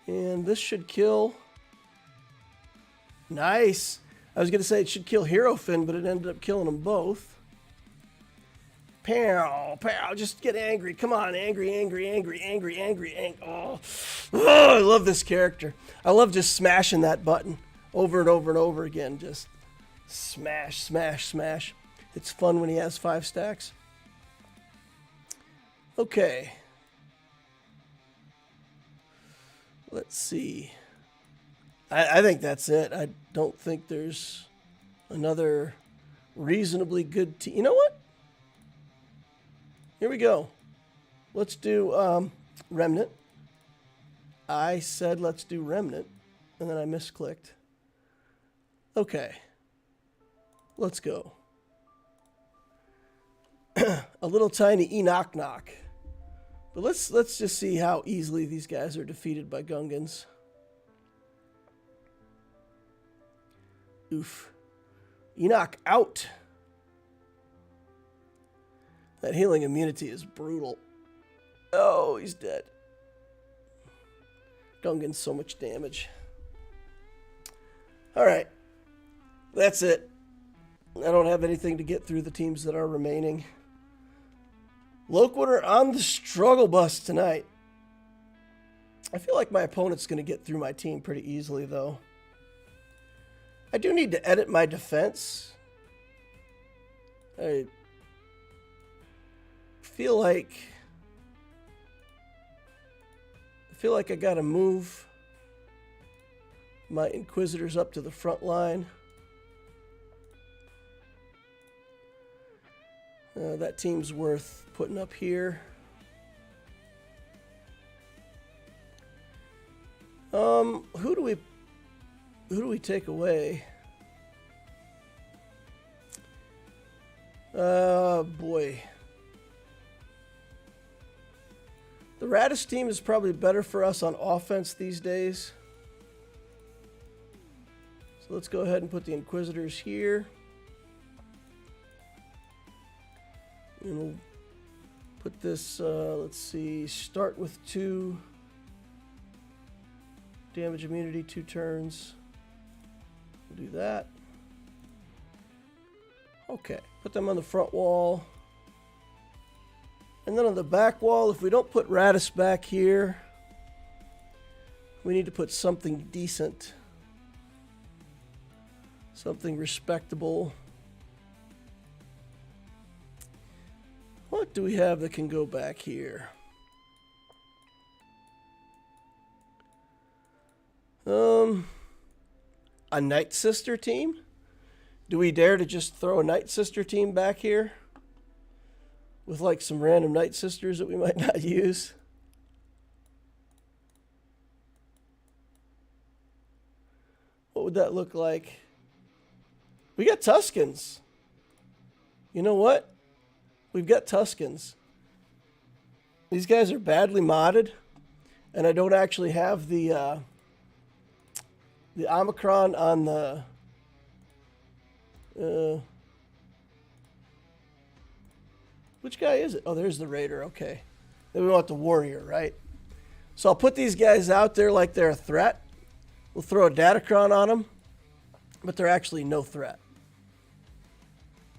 And this should kill. Nice. I was going to say it should kill Hero Finn, but it ended up killing them both. Pow, pow, just get angry. Come on, angry. Oh, I love this character. I love just smashing that button over and over and over again. Just smash, smash, smash. It's fun when he has 5 stacks. Okay. Let's see. I think that's it. I don't think there's another reasonably good team. You know what? Here we go. Let's do Remnant. I said let's do Remnant, and then I misclicked. Okay. Let's go. A little tiny Enoch knock. But let's just see how easily these guys are defeated by Gungans. Oof. Enoch out. That healing immunity is brutal. Oh, he's dead. Gungan's so much damage. Alright. That's it. I don't have anything to get through the teams that are remaining. Loquater on the struggle bus tonight. I feel like my opponent's going to get through my team pretty easily, though. I do need to edit my defense. I feel like I got to move my Inquisitors up to the front line. That team's worth putting up here. Who do we take away? Boy. The Radis team is probably better for us on offense these days. So let's go ahead and put the Inquisitors here. And we'll put this, let's see, start with 2. Damage immunity, 2 turns. We'll do that. Okay, put them on the front wall. And then on the back wall, if we don't put Radis back here, we need to put something decent. Something respectable. What do we have that can go back here? A Night Sister team? Do we dare to just throw a Night Sister team back here? With like some random Night Sisters that we might not use? What would that look like? We got Tuscans. You know what? We've got Tuscans. These guys are badly modded, and I don't actually have the Omicron on the which guy is it? Oh, there's the Raider. Okay. Then we want the Warrior, right? So I'll put these guys out there like they're a threat. We'll throw a Datacron on them, but they're actually no threat.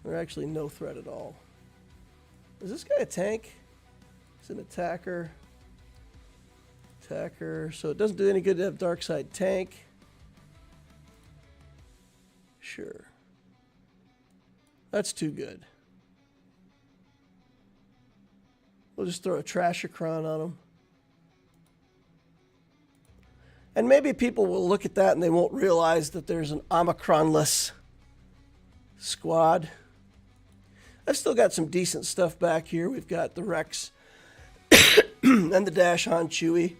They're actually no threat at all. Is this guy a tank? He's an attacker. Attacker. So it doesn't do any good to have Dark Side tank. Sure. That's too good. We'll just throw a Trashicron on him. And maybe people will look at that and they won't realize that there's an Omicron-less squad. I've still got some decent stuff back here. We've got the Rex and the Dash Han Chewie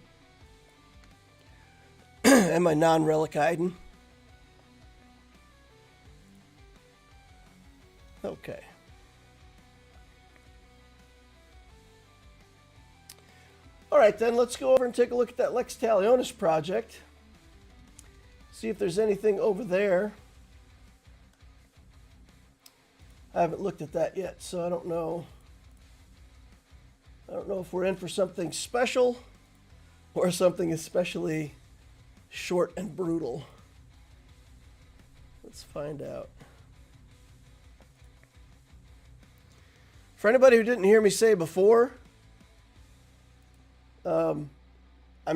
and my non-relic Iden. Okay. All right, then let's go over and take a look at that Lex Talionis project. See if there's anything over there. I haven't looked at that yet, so I don't know. I don't know if we're in for something special or something especially short and brutal. Let's find out. For anybody who didn't hear me say before, I'm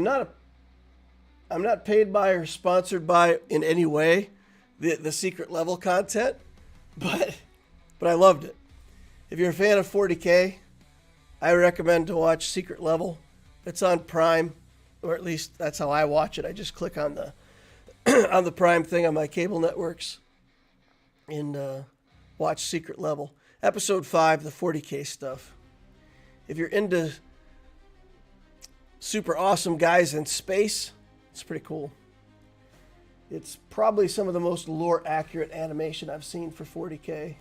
not paid by or sponsored by in any way the secret level content, but I loved it. If you're a fan of 40K, I recommend to watch Secret Level. It's on Prime, or at least that's how I watch it. I just click on the on the Prime thing on my cable networks and watch Secret Level. Episode 5, the 40K stuff. If you're into super awesome guys in space, it's pretty cool. It's probably some of the most lore accurate animation I've seen for 40K,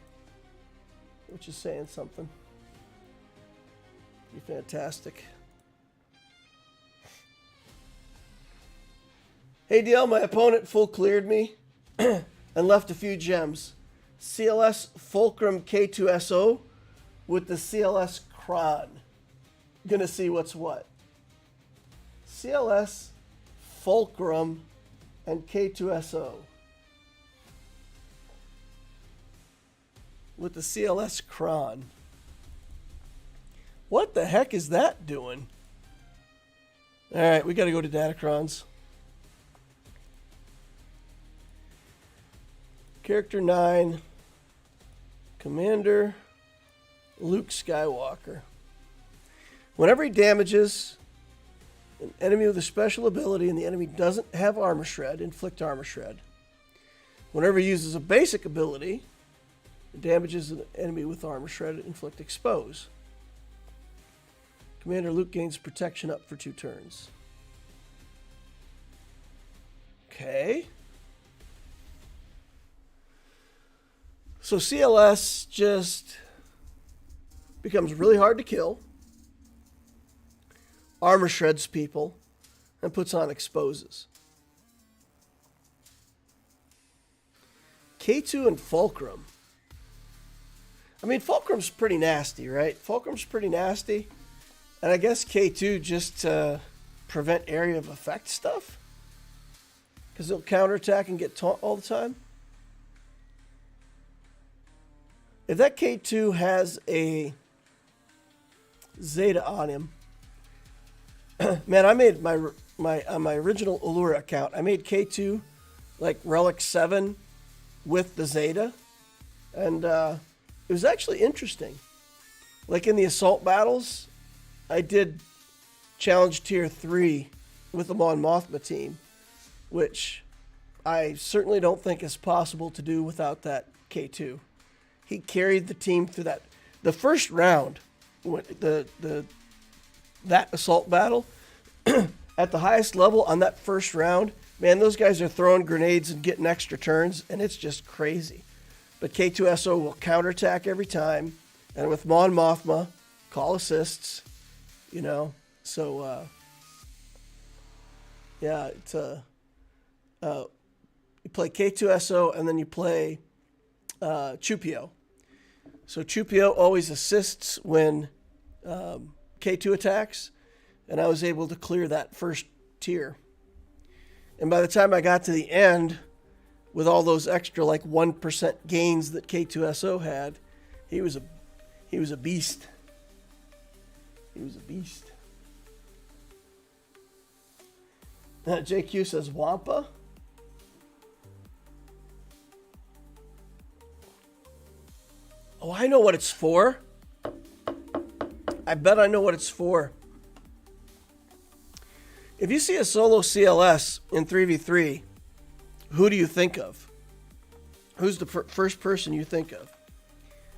which is saying something. Pretty fantastic. Hey DL, my opponent full cleared me and left a few gems. CLS Fulcrum K2SO with the CLS Kron. Gonna see what's what. CLS Fulcrum, and K2SO. With the CLS Kron. What the heck is that doing? Alright, we gotta go to Datacrons. Character 9. Commander Luke Skywalker. Whenever he damages an enemy with a special ability and the enemy doesn't have Armor Shred, inflict Armor Shred. Whenever he uses a basic ability, it damages an enemy with Armor Shred, inflict Expose. Commander Luke gains protection up for 2 turns. Okay. So CLS just becomes really hard to kill. Armor shreds people and puts on exposes. K2 and Fulcrum. I mean, Fulcrum's pretty nasty, right? Fulcrum's pretty nasty. And I guess K2 just to prevent area of effect stuff. Because he'll counterattack and get taunt all the time. If that K2 has a Zeta on him, man, I made my on my original Allura account, I made K2 like Relic 7 with the Zeta, and it was actually interesting. Like in the assault battles, I did challenge tier 3 with the Mon Mothma team, which I certainly don't think is possible to do without that K2. He carried the team through that. The first round, that assault battle, at the highest level on that first round, man, those guys are throwing grenades and getting extra turns, and it's just crazy. But K2SO will counterattack every time, and with Mon Mothma, call assists, you know. So, yeah, it's you play K2SO, and then you play Chupio. So Chupio always assists when K2 attacks, and I was able to clear that first tier. And by the time I got to the end, with all those extra like 1% gains that K2SO had, he was a beast. He was a beast. JQ says Wampa. Oh, I know what it's for. I bet I know what it's for. If you see a solo CLS in 3v3, who do you think of? Who's the first person you think of?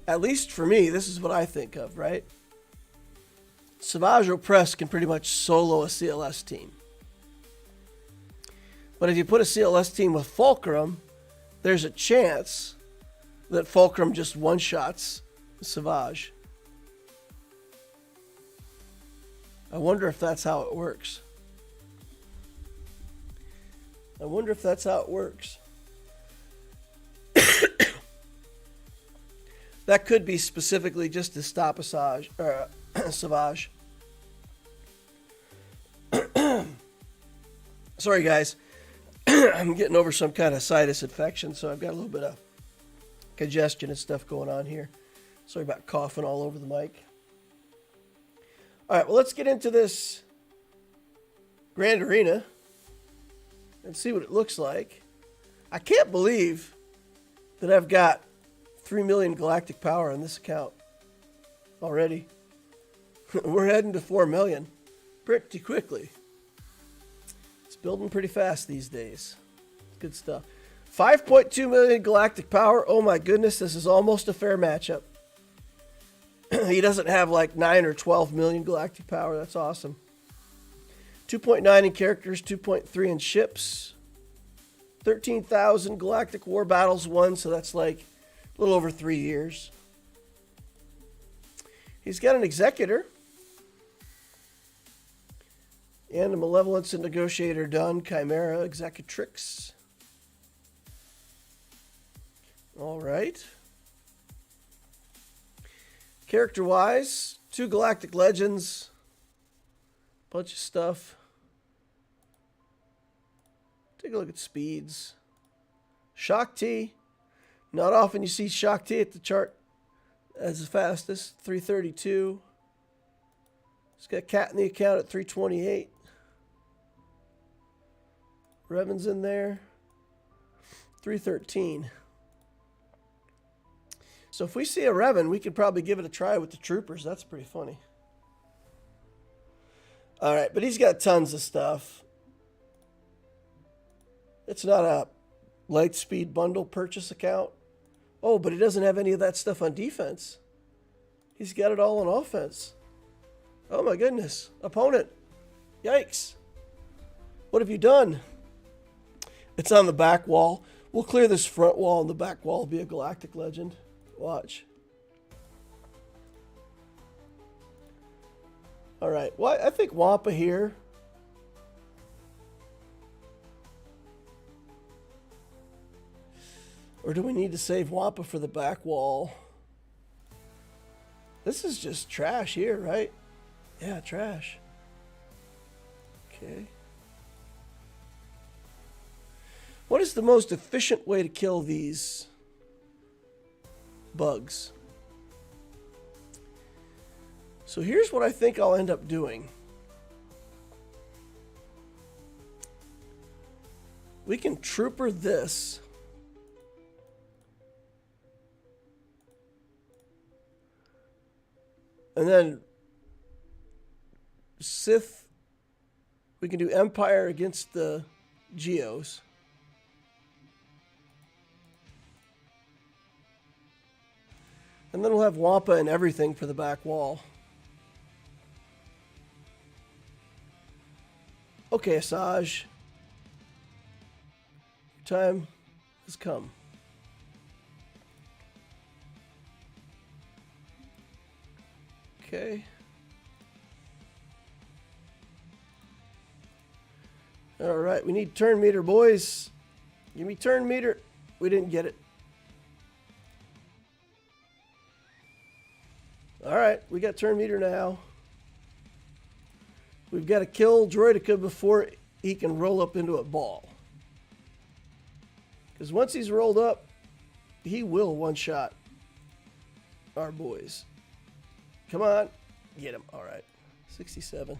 At least for me, this is what I think of, right? Savage Opress can pretty much solo a CLS team. But if you put a CLS team with Fulcrum, there's a chance that Fulcrum just one-shots Savage. I wonder if that's how it works. I wonder if that's how it works. That could be specifically just to stop Savage. Sorry, guys. I'm getting over some kind of sinus infection, so I've got a little bit of congestion and stuff going on here. Sorry about coughing all over the mic. All right, well, let's get into this Grand Arena and see what it looks like. I can't believe that I've got 3 million galactic power on this account already. We're heading to 4 million pretty quickly. It's building pretty fast these days. Good stuff. 5.2 million galactic power. Oh my goodness, this is almost a fair matchup. He doesn't have like 9 or 12 million galactic power. That's awesome. 2.9 in characters, 2.3 in ships. 13,000 galactic war battles won, so that's like a little over 3 years. He's got an executor. And a malevolence and negotiator done. Chimera, executrix. All right. Character-wise, 2 galactic legends. Bunch of stuff. Take a look at speeds. Shock T. Not often you see Shock T at the chart as the fastest. 332. It's got Cat in the account at 328. Revan's in there. 313. So if we see a Revan, we could probably give it a try with the troopers. That's pretty funny. All right, but he's got tons of stuff. It's not a Lightspeed bundle purchase account. Oh, but he doesn't have any of that stuff on defense. He's got it all on offense. Oh my goodness. Opponent. Yikes. What have you done? It's on the back wall. We'll clear this front wall, and the back wall will be a Galactic Legend. Watch. All right. Well, I think Wampa here. Or do we need to save Wampa for the back wall? This is just trash here, right? Yeah, trash. Okay. What is the most efficient way to kill these bugs? So here's what I think I'll end up doing. We can trooper this. And then Sith, we can do Empire against the Geos. And then we'll have Wampa and everything for the back wall. Okay, Asajj. Your time has come. Okay. All right, we need turn meter, boys. Give me turn meter. We didn't get it. All right, we got turn meter now. We've got to kill Droideka before he can roll up into a ball. Because once he's rolled up, he will one-shot our boys. Come on. Get him. All right. 67.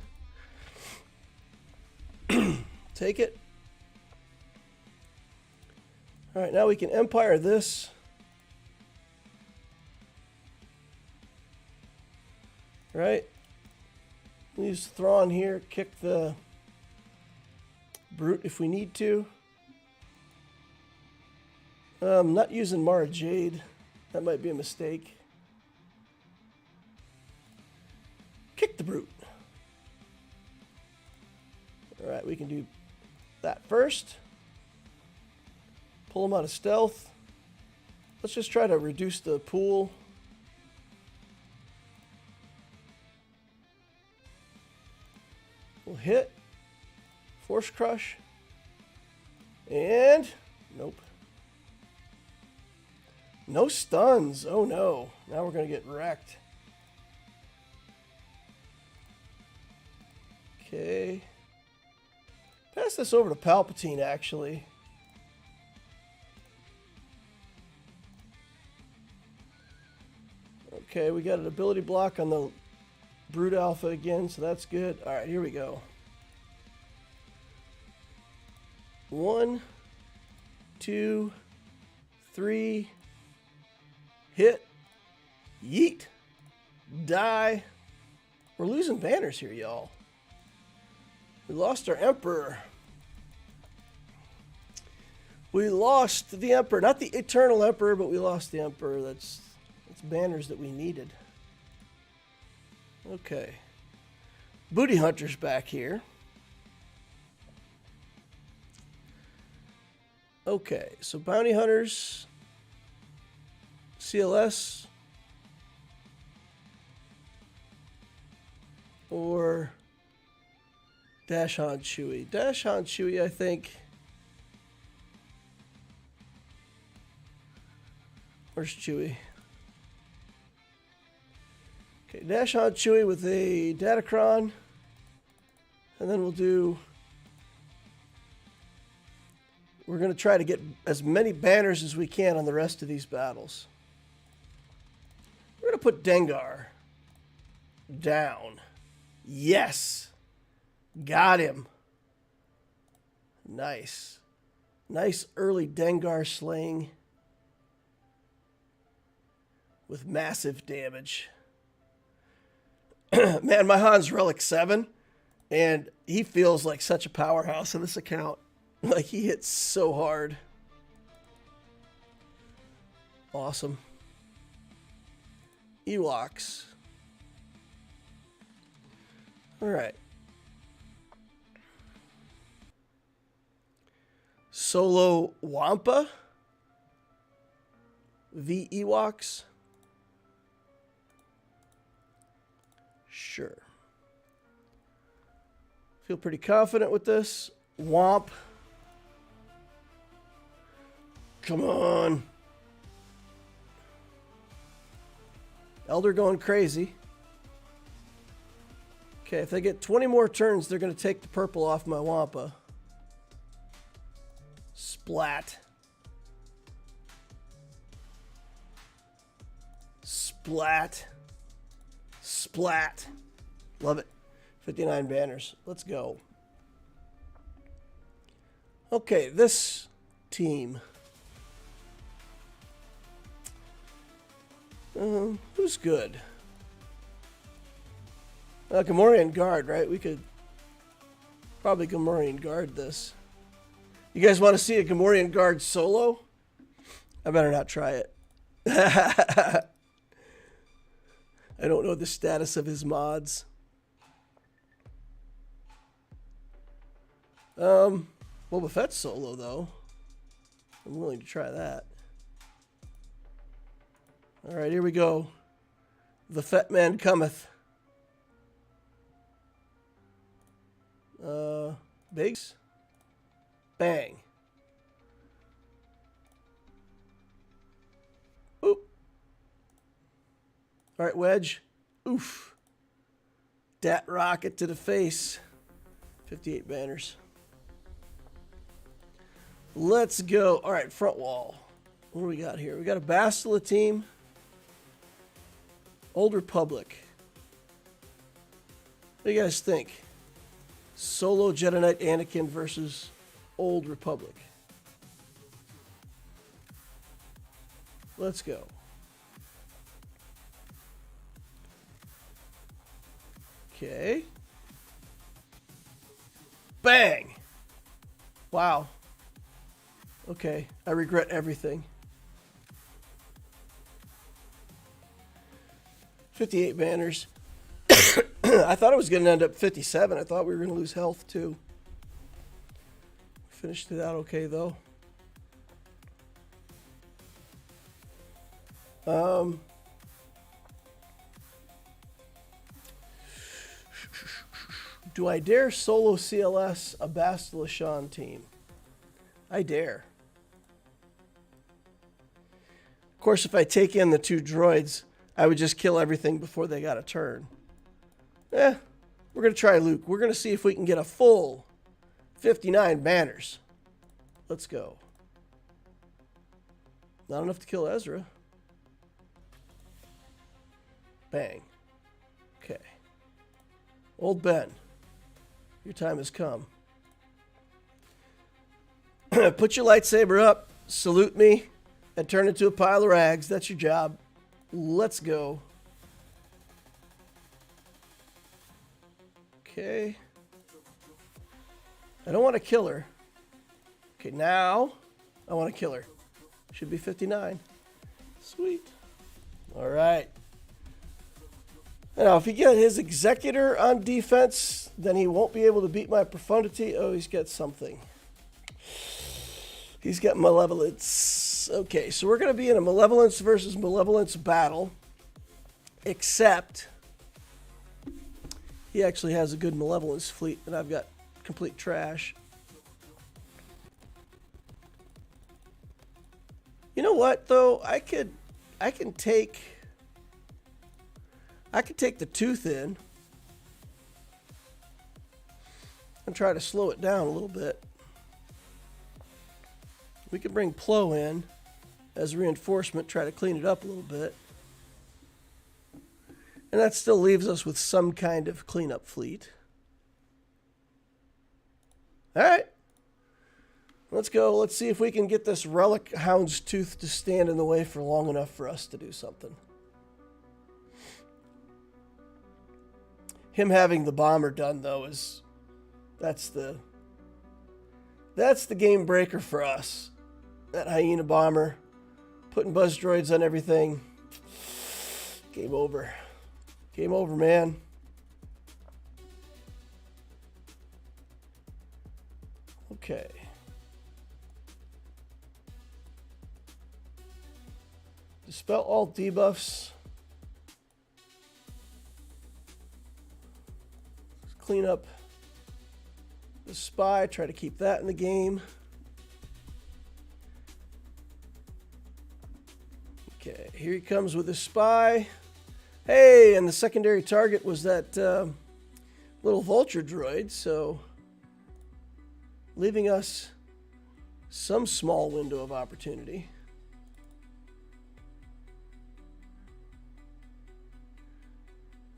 Take it. All right, now we can Empire this. Right? Use Thrawn here. Kick the Brute if we need to. Not using Mara Jade. That might be a mistake. Kick the Brute. All right, we can do that first. Pull him out of stealth. Let's just try to reduce the pool. We'll hit. Force Crush. And nope. No stuns. Oh no. Now we're going to get wrecked. Okay. Pass this over to Palpatine, actually. Okay, we got an ability block on the Brute Alpha again, so that's good. All right, here we go. 1, 2, 3. Hit. Yeet. Die. We're losing banners here, y'all. We lost our Emperor. We lost the Emperor. Not the Eternal Emperor, but we lost the Emperor. That's banners that we needed. Okay. Booty Hunter's back here. Okay, so Bounty Hunters, CLS, or Dash Han Chewie. Dash Han Chewie, I think. Where's Chewie? Okay, Dash Han Chewie with a Datacron. And then we'll do We're going to try to get as many banners as we can on the rest of these battles. We're going to put Dengar down. Yes. Got him. Nice. Nice early Dengar slaying with massive damage. Man, my Han's Relic 7, and he feels like such a powerhouse in this account. Like, he hits so hard. Awesome. Ewoks. All right. Solo Wampa v Ewoks. Sure. Feel pretty confident with this. Womp. Come on. Elder going crazy. Okay, if they get 20 more turns, they're going to take the purple off my Wampa. Splat. Splat. Splat. Love it. 59 banners. Let's go. Okay, this team. Who's good? Gamorrean Guard, right? We could probably Gamorrean Guard this. You guys want to see a Gamorrean Guard solo? I better not try it. I don't know the status of his mods. Boba Fett's solo, though. I'm willing to try that. All right, here we go. The Fett Man cometh. Biggs. Bang. Oop. All right, Wedge. Oof. Dat rocket to the face. 58 banners. Let's go. All right, front wall. What do we got here? We got a Bastila team. Old Republic. What do you guys think? Solo Jedi Knight Anakin versus Old Republic. Let's go. Okay. Bang! Wow. Okay, I regret everything. 58 banners. I thought it was going to end up 57. I thought we were going to lose health, too. Finished it out okay, though. Do I dare solo CLS a Bastila Shan team? I dare. Of course, if I take in the two droids, I would just kill everything before they got a turn. We're going to try Luke. We're going to see if we can get a full 59 banners. Let's go. Not enough to kill Ezra. Bang. Okay. Old Ben, your time has come. Put your lightsaber up, salute me, and turn into a pile of rags. That's your job. Let's go. Okay. I don't want to kill her. Okay, now I want to kill her. Should be 59. Sweet. All right. Now, if you get his Executor on defense, then he won't be able to beat my Profundity. Oh, he's got something. He's got Malevolence. Okay, so we're going to be in a Malevolence versus Malevolence battle. Except he actually has a good Malevolence fleet, and I've got complete trash. You know what, though? I can take the Tooth in and try to slow it down a little bit. We could bring Plo in as reinforcement, try to clean it up a little bit. And that still leaves us with some kind of cleanup fleet. All right. Let's go. Let's see if we can get this Relic Hound's Tooth to stand in the way for long enough for us to do something. Him having the bomber done, though, is... That's the game breaker for us. That Hyena bomber. Putting buzz droids on everything. Game over. Game over, man. Okay. Dispel all debuffs. Clean up the spy. Try to keep that in the game. Okay, here he comes with his spy. Hey, and the secondary target was that little vulture droid, so leaving us some small window of opportunity.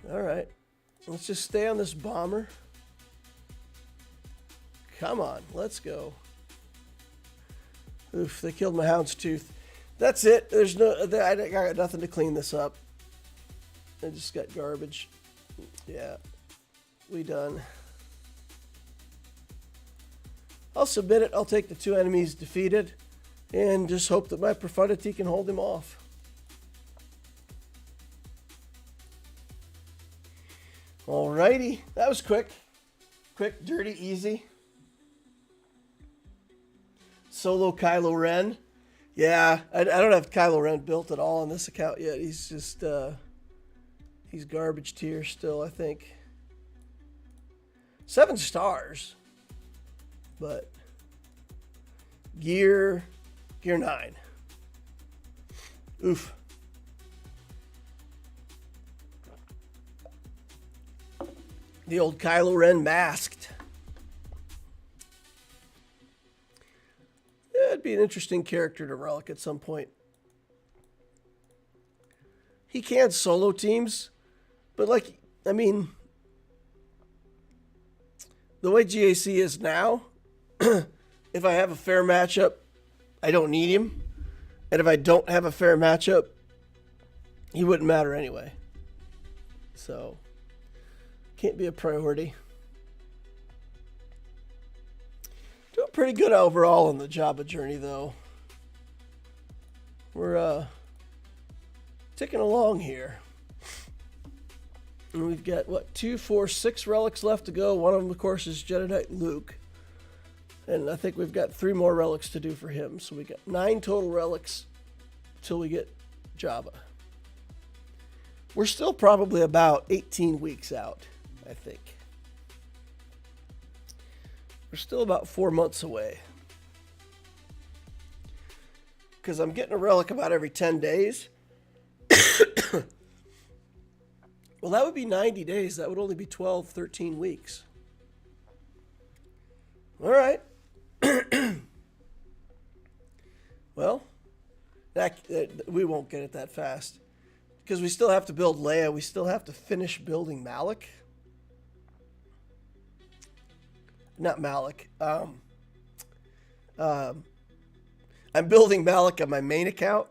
All right, let's just stay on this bomber. Come on, let's go. Oof, they killed my Hound's Tooth. That's it. There's no, I got nothing to clean this up. I just got garbage. Yeah, we done. I'll submit it. I'll take the 2 enemies defeated and just hope that my Profundity can hold him off. Alrighty, that was quick. Quick, dirty, easy. Solo Kylo Ren. Yeah, I don't have Kylo Ren built at all on this account yet. He's just, he's garbage tier still, I think. 7 stars. But gear 9. Oof. The old Kylo Ren masked. Yeah, it'd be an interesting character to relic at some point. He can solo teams, but like, I mean, the way GAC is now, if I have a fair matchup, I don't need him. And if I don't have a fair matchup, he wouldn't matter anyway. So, can't be a priority. Doing pretty good overall on the Jabba journey, though. We're ticking along here. And we've got, what, 2, 4, 6 relics left to go. One of them, of course, is Jedi Knight Luke. And I think we've got 3 more relics to do for him. So we got 9 total relics till we get Jabba. We're still probably about 18 weeks out, I think. We're still about 4 months away. Because I'm getting a relic about every 10 days. Well, that would be 90 days. That would only be 12, 13 weeks. All right. Well, we won't get it that fast. Because we still have to build Leia. We still have to finish building Malik. Not Malik. I'm building Malik on my main account.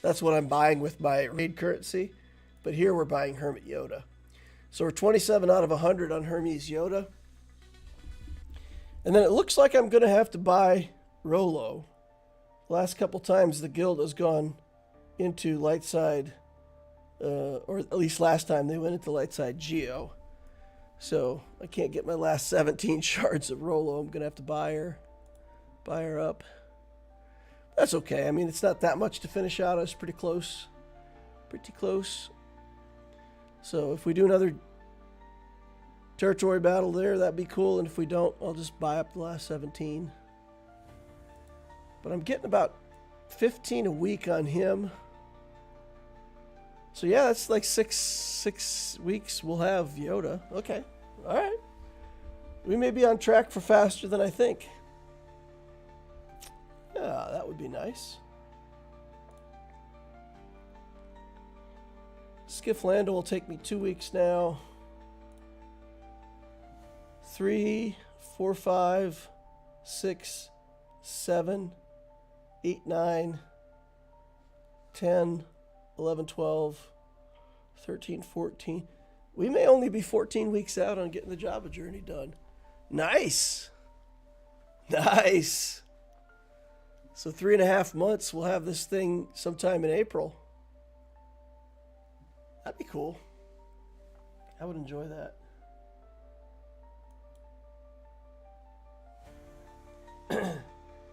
That's what I'm buying with my raid currency. But here we're buying Hermit Yoda. So we're 27 out of 100 on Hermes Yoda. And then it looks like I'm going to have to buy Rolo. Last couple times the guild has gone into light side, or at least last time they went into light side Geo. So I can't get my last 17 shards of Rolo. I'm going to have to buy her up. That's okay. I mean, it's not that much to finish out. It's pretty close. Pretty close. So if we do another territory battle there, that'd be cool. And if we don't, I'll just buy up the last 17. But I'm getting about 15 a week on him. So yeah, that's like six weeks we'll have Yoda. Okay. All right. We may be on track for faster than I think. Yeah, that would be nice. Skifflanda will take me 2 weeks now. 3, 4, 5, 6, 7, 8, 9, 10, 11, 12, 13, 14. We may only be 14 weeks out on getting the Java journey done. Nice. Nice. So 3.5 months, we'll have this thing sometime in April. That'd be cool. I would enjoy that.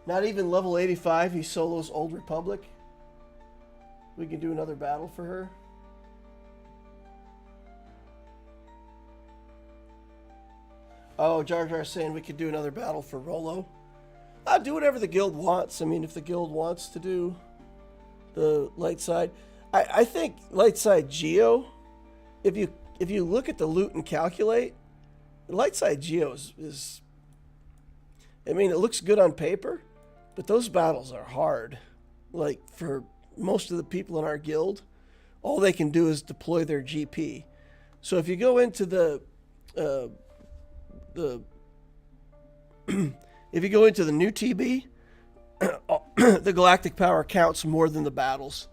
Not even level 85, he solos Old Republic. We can do another battle for her. Oh, Jar Jar's saying we could do another battle for Rolo. I'll do whatever the guild wants. I mean, if the guild wants to do the light side. I think light side Geo, if you look at the loot and calculate, the light side Geo is I mean, it looks good on paper, but those battles are hard. Like, for most of the people in our guild, all they can do is deploy their GP. So if you go into the if you go into the new TB, the galactic power counts more than the battles.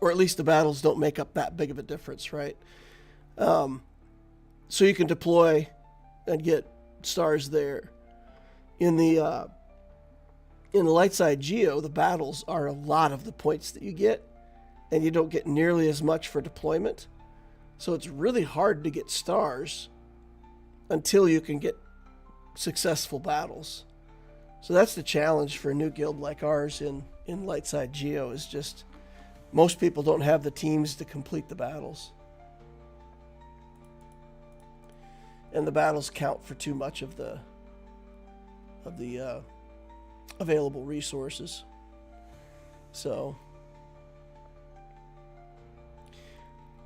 Or at least the battles don't make up that big of a difference, right? So you can deploy and get stars there. In the light side Geo, the battles are a lot of the points that you get, and you don't get nearly as much for deployment. So it's really hard to get stars until you can get successful battles. So that's the challenge for a new guild like ours in light side Geo, is just most people don't have the teams to complete the battles. And the battles count for too much of the available resources. So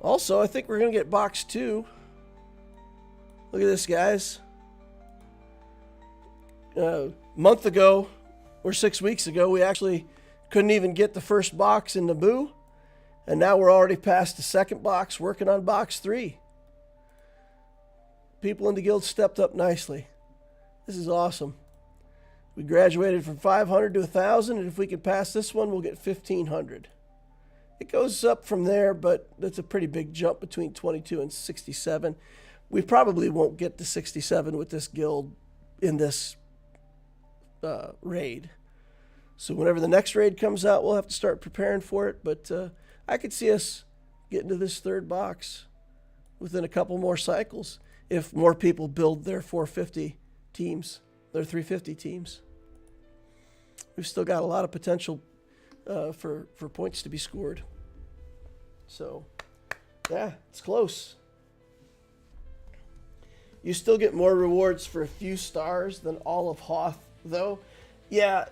also, I think we're going to get box 2. Look at this, guys. A month ago or 6 weeks ago, we actually couldn't even get the first box in Naboo, and now we're already past the second box, working on box 3. People in the guild stepped up nicely. This is awesome. We graduated from 500 to 1,000, and if we can pass this one, we'll get 1,500. It goes up from there, but that's a pretty big jump between 22 and 67. We probably won't get to 67 with this guild in this raid. So whenever the next raid comes out, we'll have to start preparing for it. But I could see us getting to this third box within a couple more cycles if more people build their 450 teams, their 350 teams. We've still got a lot of potential for points to be scored. So, yeah, it's close. You still get more rewards for a few stars than all of Hoth, though. Yeah,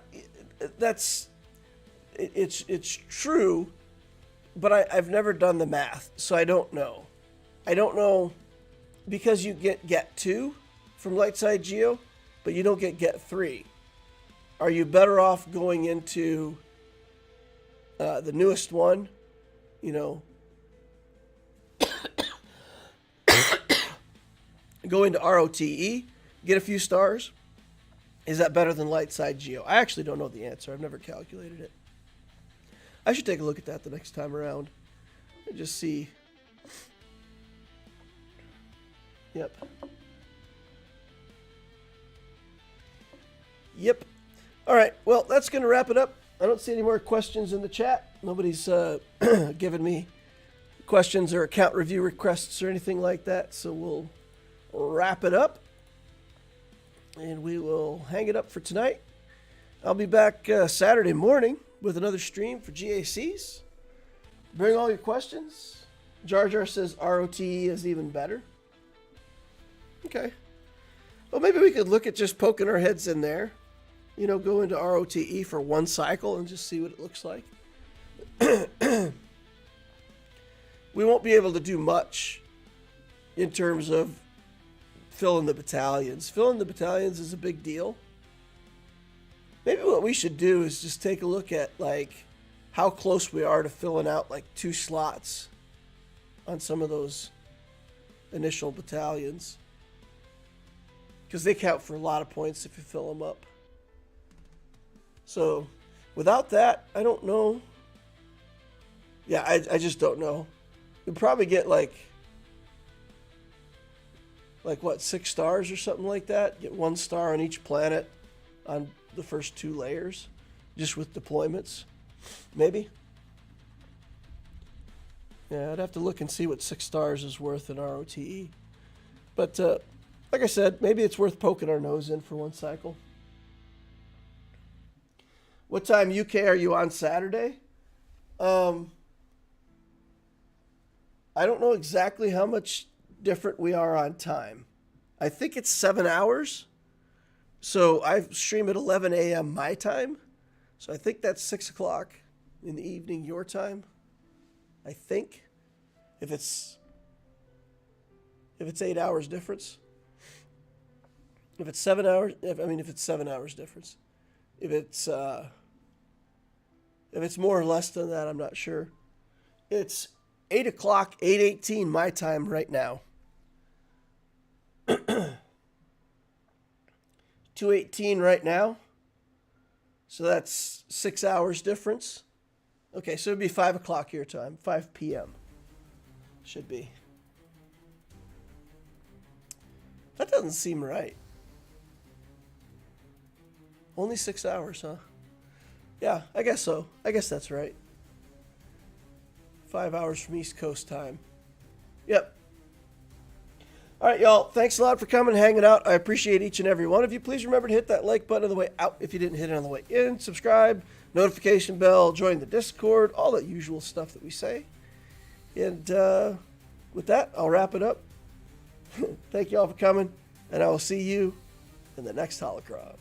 it's true, but I've never done the math, so I don't know. I don't know, because you get 2 from Lightside Geo, but you don't get 3. Are you better off going into the newest one, you know, go into ROTE, get a few stars? Is that better than Lightside Geo? I actually don't know the answer. I've never calculated it. I should take a look at that the next time around and just see. Yep. Yep. All right. Well, that's going to wrap it up. I don't see any more questions in the chat. Nobody's given me questions or account review requests or anything like that. So we'll wrap it up. And we will hang it up for tonight. I'll be back Saturday morning with another stream for GACs. Bring all your questions. Jar Jar says ROTE is even better. Okay. Well, maybe we could look at just poking our heads in there. You know, go into ROTE for one cycle and just see what it looks like. We won't be able to do much in terms of filling the battalions. Filling the battalions is a big deal. Maybe what we should do is just take a look at like how close we are to filling out like 2 slots on some of those initial battalions, because they count for a lot of points if you fill them up. So without that, I don't know. Yeah, I just don't know. We'd probably get like what, 6 stars or something like that. Get 1 star on each planet on the first 2 layers, just with deployments, maybe. Yeah, I'd have to look and see what 6 stars is worth in ROTE. But like I said, maybe it's worth poking our nose in for 1 cycle. What time UK are you on Saturday? I don't know exactly how much different we are on time. I think it's 7 hours. So I stream at 11 a.m. my time. So I think that's 6 o'clock in the evening your time. I think. If it's 8 hours difference. If it's 7 hours, if it's 7 hours difference. If it's more or less than that, I'm not sure. It's 8 o'clock, 8:18 my time right now. 2:18 right now. So that's 6 hours difference. Okay, so it'd be 5 o'clock your time, 5 p.m. Should be. That doesn't seem right. Only 6 hours, huh? Yeah, I guess so. I guess that's right. 5 hours from East Coast time. Yep. All right, y'all. Thanks a lot for coming and hanging out. I appreciate each and every one of you. Please remember to hit that like button on the way out if you didn't hit it on the way in. Subscribe, notification bell, join the Discord, all the usual stuff that we say. And with that, I'll wrap it up. Thank you all for coming, and I will see you in the next holocron.